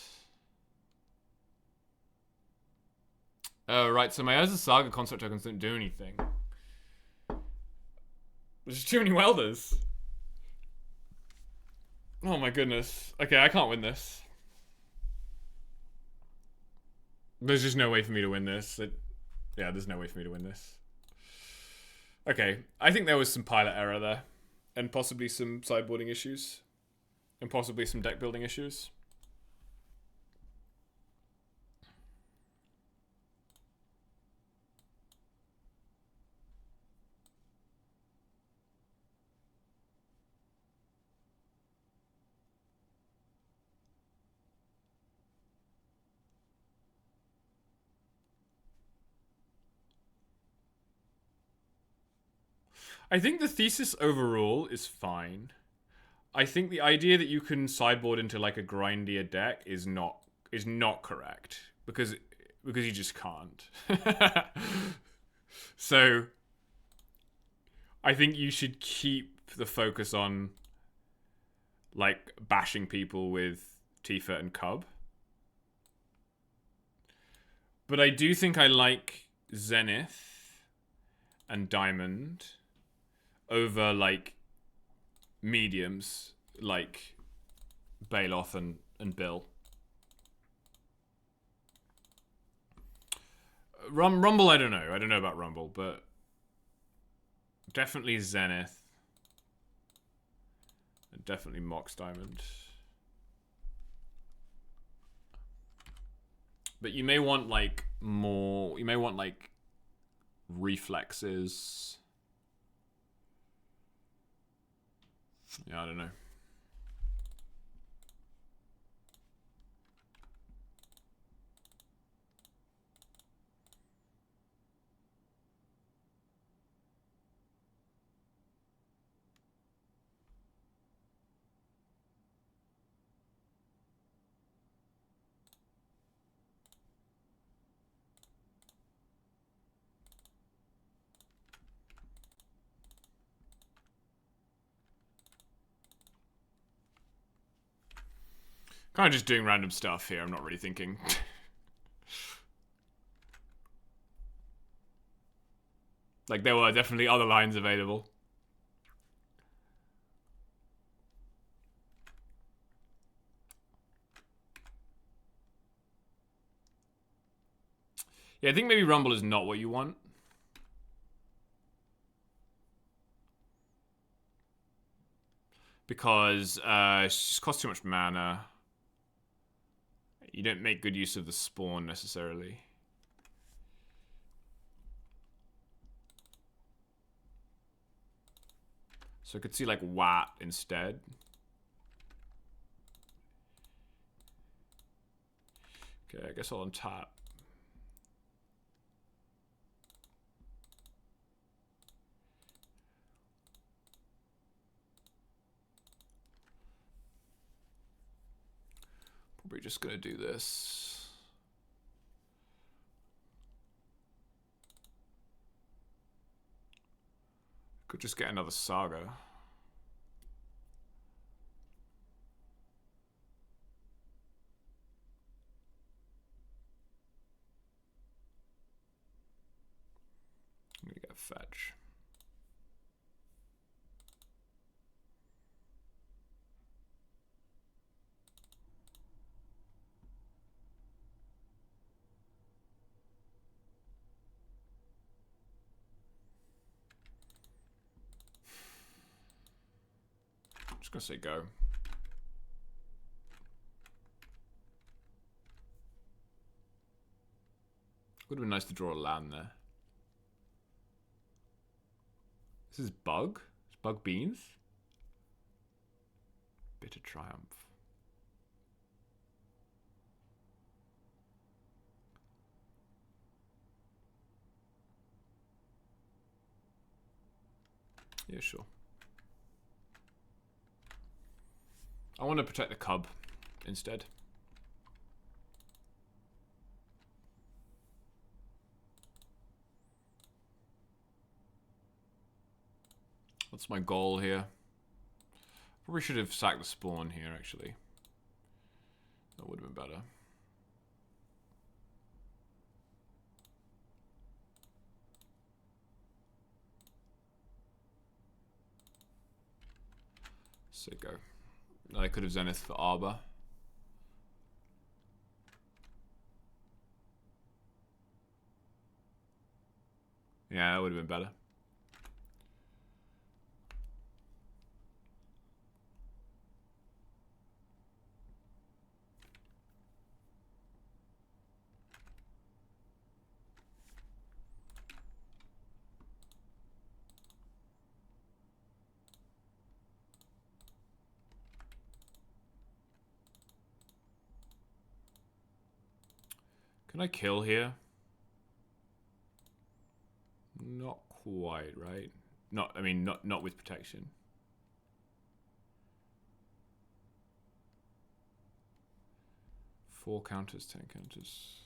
Right, so my Urza Saga construct tokens don't do anything. There's just too many welders. Oh my goodness. Okay, I can't win this. There's just no way for me to win this. Yeah, there's no way for me to win this. Okay, I think there was some pilot error there. And possibly some sideboarding issues. And possibly some deck building issues. I think the thesis overall is fine. I think the idea that you can sideboard into like a grindier deck is not correct because you just can't. So I think you should keep the focus on like bashing people with Tifa and Cub. But I do think I like Zenith and Diamond over like mediums like Baloth and Bill. Rumble, I don't know. I don't know about Rumble, but definitely Zenith. And definitely Mox Diamond. But you may want like more. You may want like reflexes. Yeah, I don't know. Kind of just doing random stuff here. I'm not really thinking. Like, there were definitely other lines available. Yeah, I think maybe Rumble is not what you want. Because it just costs too much mana. You don't make good use of the spawn necessarily. So I could see like Wat instead. Okay, I guess I'll untap. Probably just gonna do this. Could just get another Saga. I'm gonna get a fetch. Just gonna say go. Would have been nice to draw a land there. This is Bug? It's Bug Beans? Bitter Triumph. Yeah, sure. I want to protect the Cub instead. What's my goal here? Probably should have sacked the spawn here, actually. That would have been better. Sicko. I could have Zenith for Arbor. Yeah, that would have been better. Can I kill here? Not quite, right? I mean, not with protection. Four counters, 10 counters.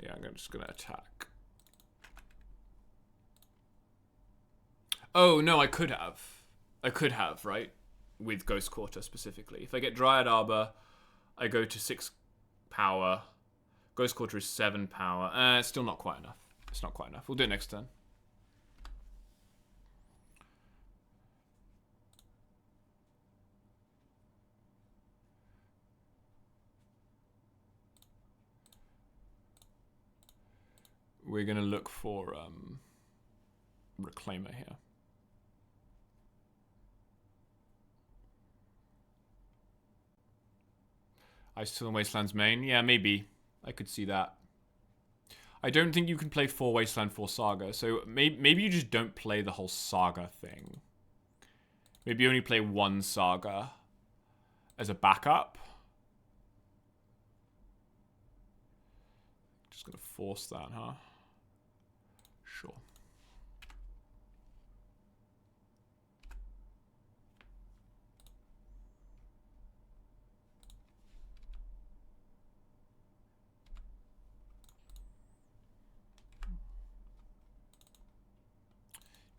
Yeah, I'm just gonna attack. Oh, no, I could have. I could have, right? With Ghost Quarter specifically. If I get Dryad Arbor, I go to 6 power. Ghost Quarter is 7 power. It's still not quite enough. It's not quite enough. We'll do it next turn. We're going to look for Reclaimer here. Icetill and Wastelands main? Yeah, maybe. I could see that. I don't think you can play 4 Wasteland, 4 Saga, so maybe you just don't play the whole Saga thing. Maybe you only play 1 Saga as a backup. Just gonna force that, huh? Sure.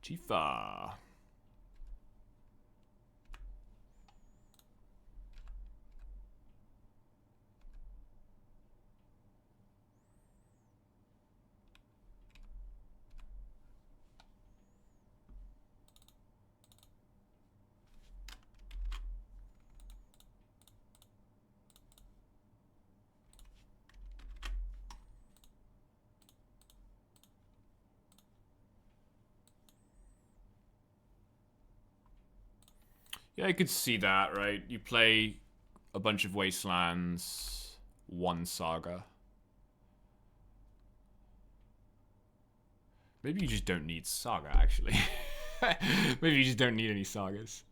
Tifa. Yeah, I could see that, right? You play a bunch of Wastelands, 1 Saga. Maybe you just don't need Saga, actually. Maybe you just don't need any Sagas.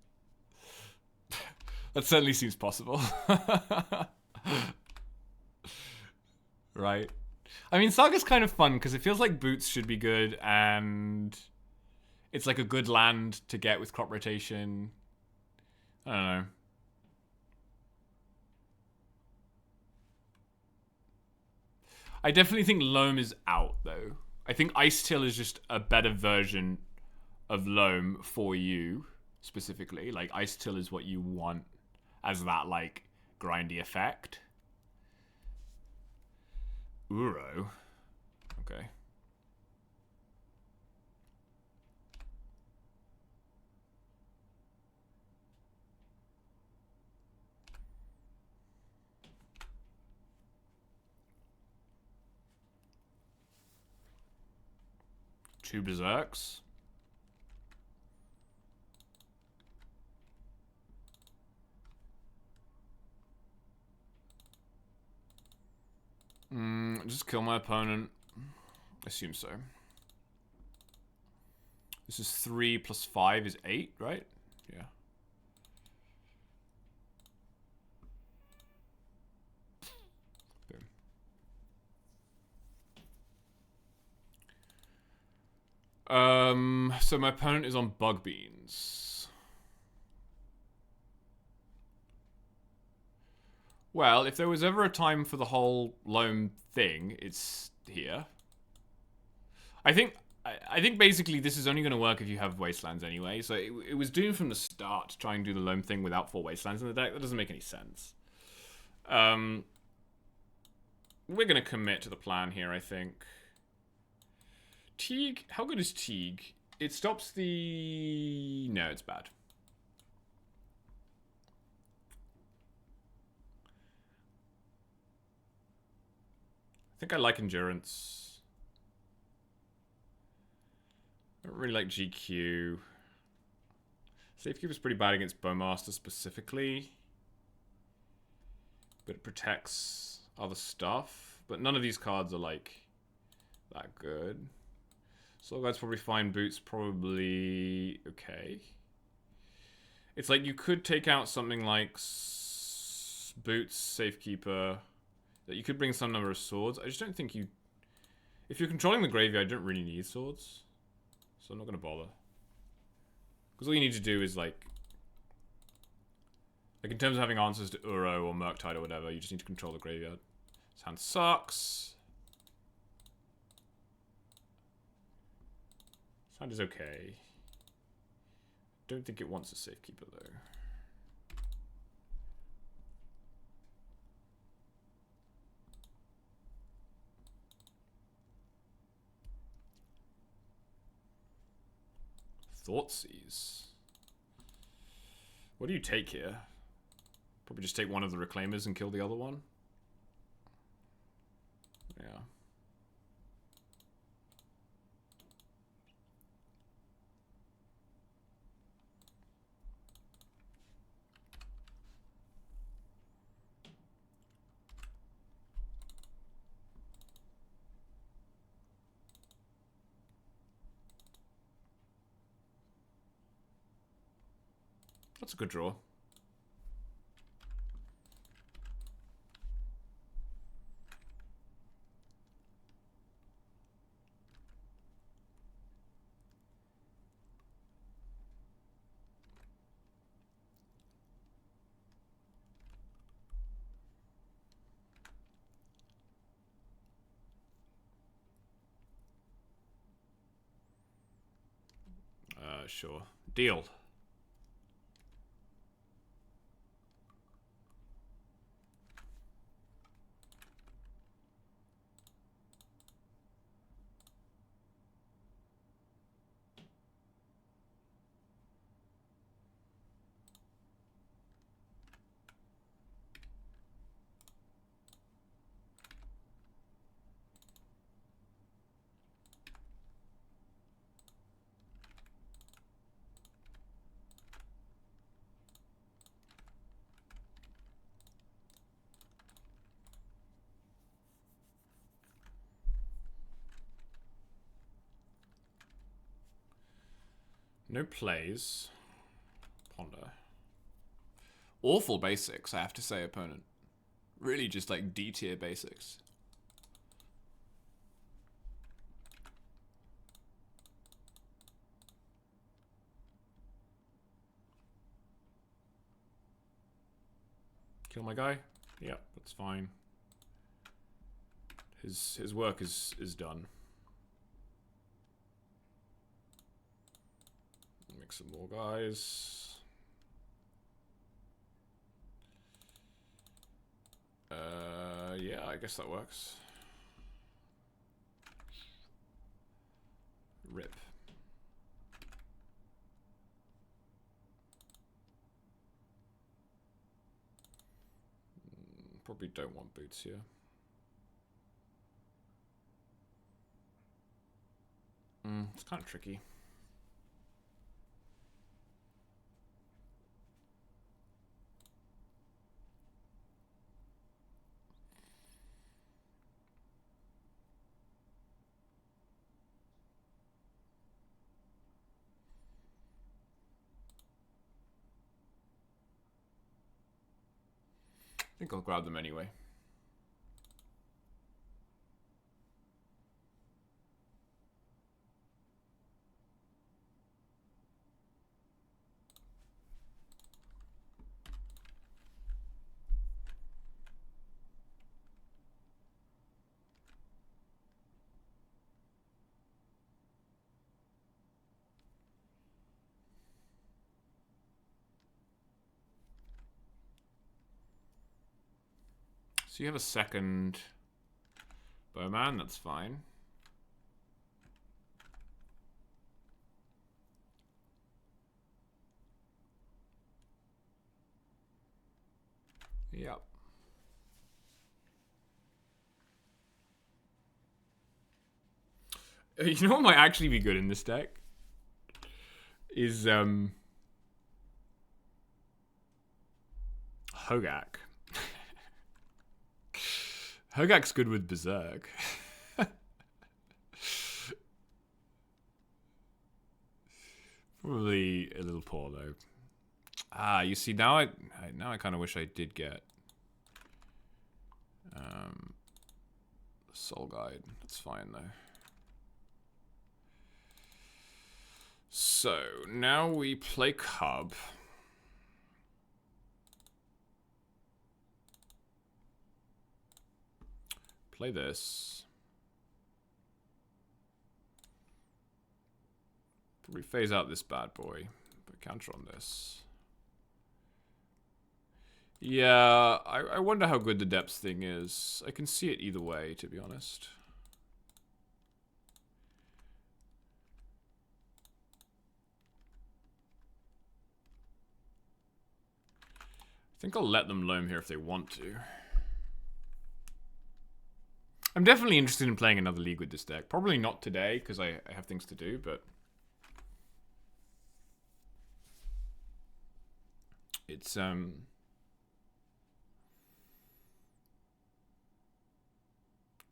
That certainly seems possible. Right? I mean, Saga's kind of fun, because it feels like Boots should be good, and it's like a good land to get with crop rotation. I don't know. I definitely think Loam is out, though. I think Icetill is just a better version of Loam for you, specifically. Like, Icetill is what you want as that, like, grindy effect. Uro. Okay. Two Berserks. Just kill my opponent. I assume so. This is 3 plus 5 is 8, right? Yeah. Boom. So my opponent is on Bug Beans. Well, if there was ever a time for the whole loam thing, it's here. I think basically this is only going to work if you have wastelands anyway. So it was doomed from the start to try and do the loam thing without 4 wastelands in the deck. That doesn't make any sense. We're going to commit to the plan here, I think. Teague, how good is Teague? It stops the... No, it's bad. I think I like Endurance. I don't really like GQ. Safekeeper's pretty bad against Bowmaster specifically. But it protects other stuff. But none of these cards are, like, that good. Soul Guide's probably fine. Boots probably okay. It's like you could take out something like Boots, Safekeeper. That you could bring some number of swords. I just don't think you... If you're controlling the graveyard, you don't really need swords. So I'm not going to bother. Because all you need to do is, like in terms of having answers to Uro or Murktide or whatever, you just need to control the graveyard. This hand sucks. This hand is okay. Don't think it wants a Safekeeper, though. Thoughtseize. What do you take here? Probably just take one of the Reclaimers and kill the other one. Yeah. That's a good draw. Sure. Deal. No plays. Ponder. Awful basics, I have to say, opponent. Really just like D tier basics. Kill my guy? Yep, that's fine. His work is done. Make some more guys. Yeah, I guess that works. Rip. Probably don't want boots here. It's kind of tricky. I think I'll grab them anyway. So you have a second Bowman, that's fine. Yep. You know what might actually be good in this deck? Is Hogak. Hogak's good with Berserk. Probably a little poor though. Ah, you see now I kind of wish I did get Soul Guide. That's fine though. So now we play Cub. Play this. Probably phase out this bad boy, but counter on this. Yeah, I wonder how good the depth thing is. I can see it either way, to be honest. I think I'll let them loam here if they want to. I'm definitely interested in playing another league with this deck. Probably not today, because I have things to do, but... It's,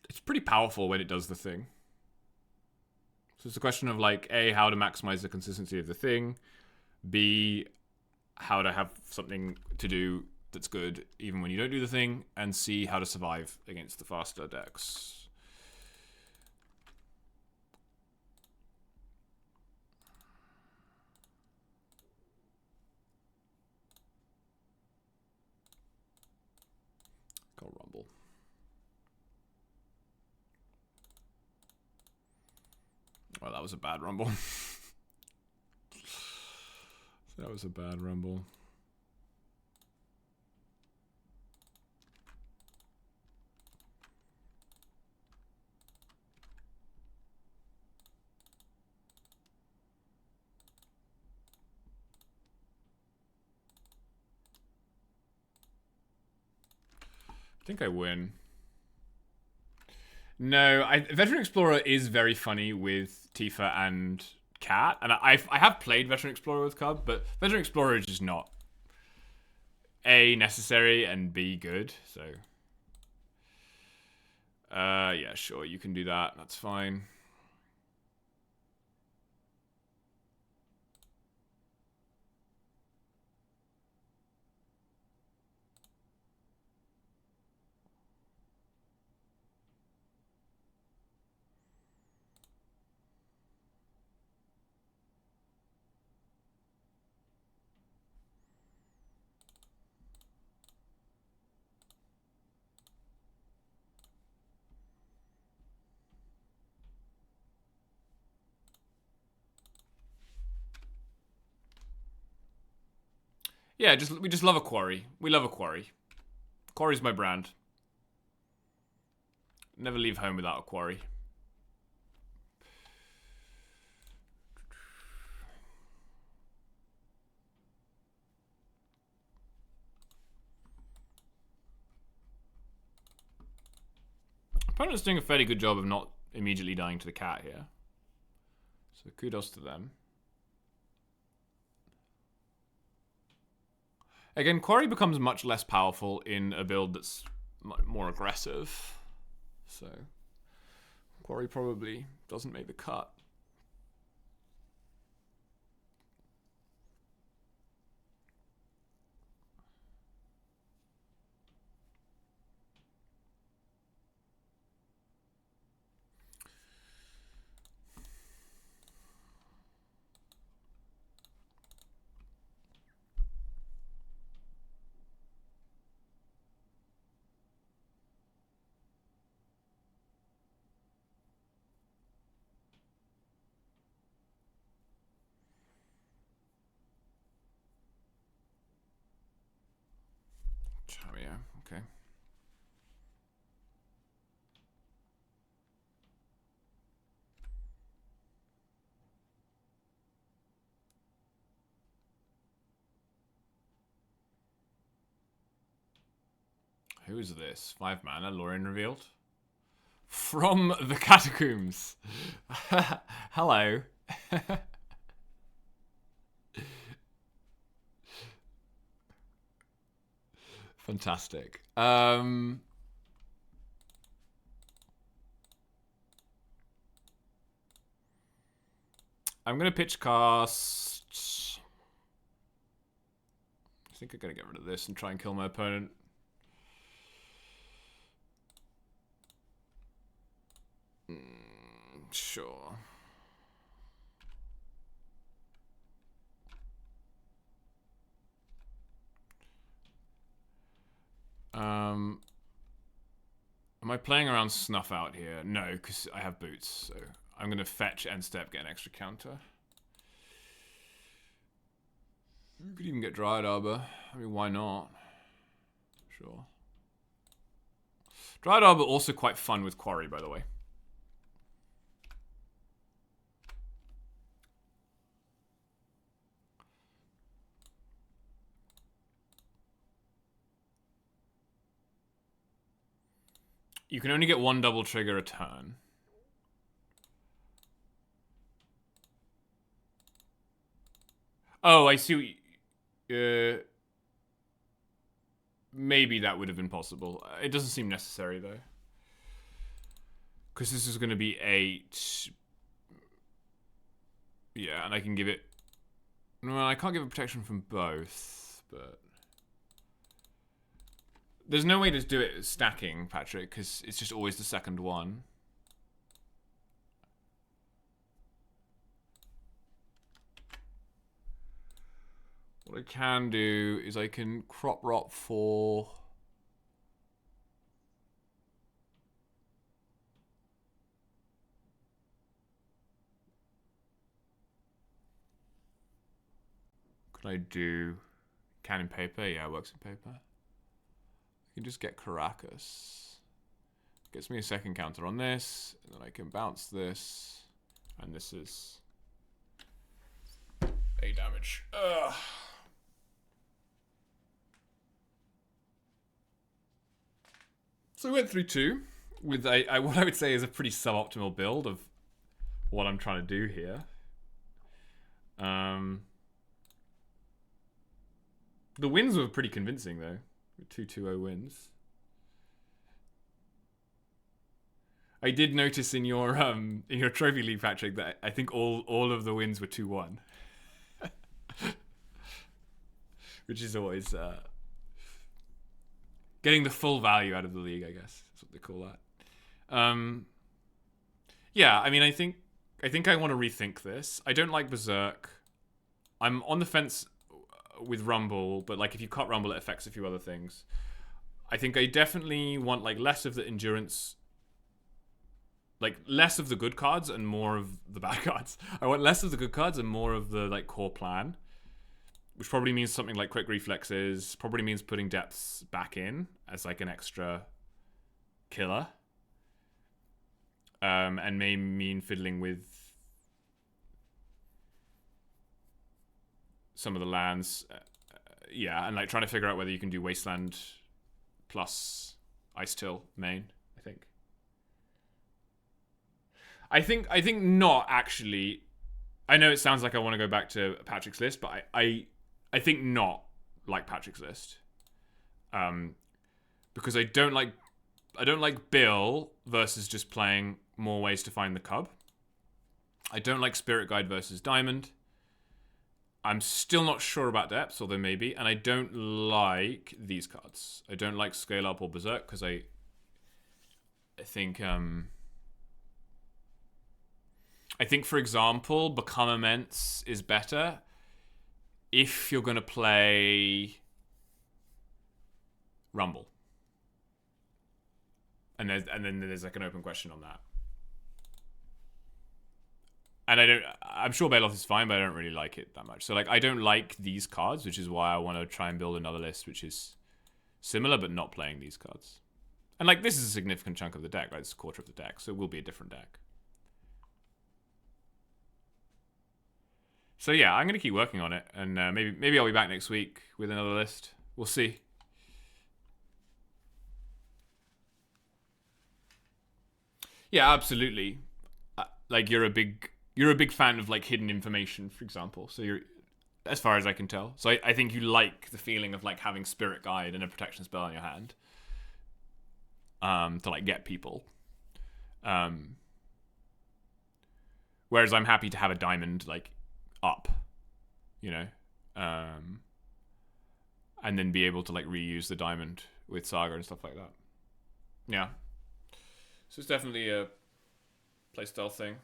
It's pretty powerful when it does the thing. So it's a question of, like, A, how to maximize the consistency of the thing. B, how to have something to do that's good even when you don't do the thing. And C, how to survive against the faster decks. Go Rumble. Well, that was a bad Rumble. That was a bad Rumble. I think I win. No, Veteran Explorer is very funny with Tifa and Cat, and I have played Veteran Explorer with Cub, but Veteran Explorer is just not A, necessary, and B, good, so... yeah, sure, you can do that, that's fine. Yeah, we just love a quarry. We love a quarry. Quarry's my brand. Never leave home without a quarry. Opponent's doing a fairly good job of not immediately dying to the cat here. So kudos to them. Again, Quarry becomes much less powerful in a build that's more aggressive. So, Quarry probably doesn't make the cut. Yeah, okay. Who is this? 5 mana, Lorien revealed. From the Catacombs. Hello. Fantastic. I'm gonna pitch cast. I think I'm gonna get rid of this and try and kill my opponent. Sure. Am I playing around Snuff out here? No, because I have boots, so I'm going to fetch end step, get an extra counter. You could even get Dryad Arbor. I mean, why not? Sure. Dryad Arbor also quite fun with Quarry, by the way. You can only get one double trigger a turn. Oh, I see. Maybe that would have been possible. It doesn't seem necessary, though. Because this is going to be 8. Yeah, and I can give it... Well, I can't give it protection from both, but... There's no way to do it stacking, Patrick, because it's just always the second one. What I can do is I can crop rot for... What can I do? Can in paper? Yeah, it works in paper. I can just get Caracas. Gets me a second counter on this, and then I can bounce this, and this is 8 damage. Ugh. So we went through 2 with what I would say is a pretty suboptimal build of what I'm trying to do here. The wins were pretty convincing though. 2-2-0 wins. I did notice in your trophy league, Patrick, that I think all of the wins were 2-1. Which is always getting the full value out of the league, I guess. That's what they call that. Yeah, I mean I think I want to rethink this. I don't like Berserk. I'm on the fence with Rumble, but like if you cut Rumble, it affects a few other things. I think I definitely want like less of the endurance, like less of the good cards and more of the bad cards. I want less of the good cards and more of the like core plan, which probably means something like quick reflexes. Probably means putting depths back in as like an extra killer, and may mean fiddling with some of the lands, yeah, and like trying to figure out whether you can do Wasteland plus Ice Till main. I think not actually. I know it sounds like I want to go back to Patrick's list, but I think not like Patrick's list, because I don't like Bill versus just playing more ways to find the cub. I don't like Spirit Guide versus Diamond. I'm still not sure about depths, although maybe, and I don't like these cards. I don't like Scale Up or Berserk because I think for example, Become Immense is better if you're gonna play Rumble, and then there's like an open question on that. And I'm sure Baloth is fine, but I don't really like it that much. So like I don't like these cards, which is why I want to try and build another list which is similar but not playing these cards. And like this is a significant chunk of the deck, right? It's a quarter of the deck, so it will be a different deck. So yeah, I'm gonna keep working on it, and maybe I'll be back next week with another list. We'll see. Yeah, absolutely. Like you're a big fan of like hidden information, for example. So you're, as far as I can tell. So I think you like the feeling of like having Spirit Guide and a protection spell in your hand, to like get people. Um, Whereas I'm happy to have a diamond like up, you know, um, and then be able to like reuse the diamond with Saga and stuff like that. Yeah. So it's definitely a playstyle thing.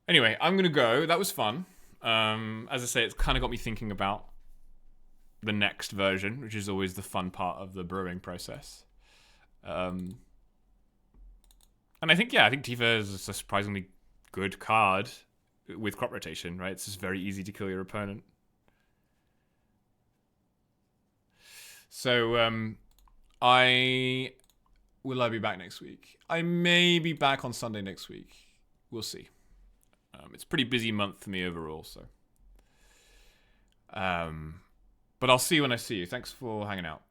Anyway, I'm gonna go. That was fun. As I say, it's kind of got me thinking about the next version, which is always the fun part of the brewing process. And I think, yeah, I think Tifa is a surprisingly good card with crop rotation, right? It's just very easy to kill your opponent. So, I be back next week? I may be back on Sunday next week. We'll see. It's a pretty busy month for me overall, so. But I'll see you when I see you. Thanks for hanging out.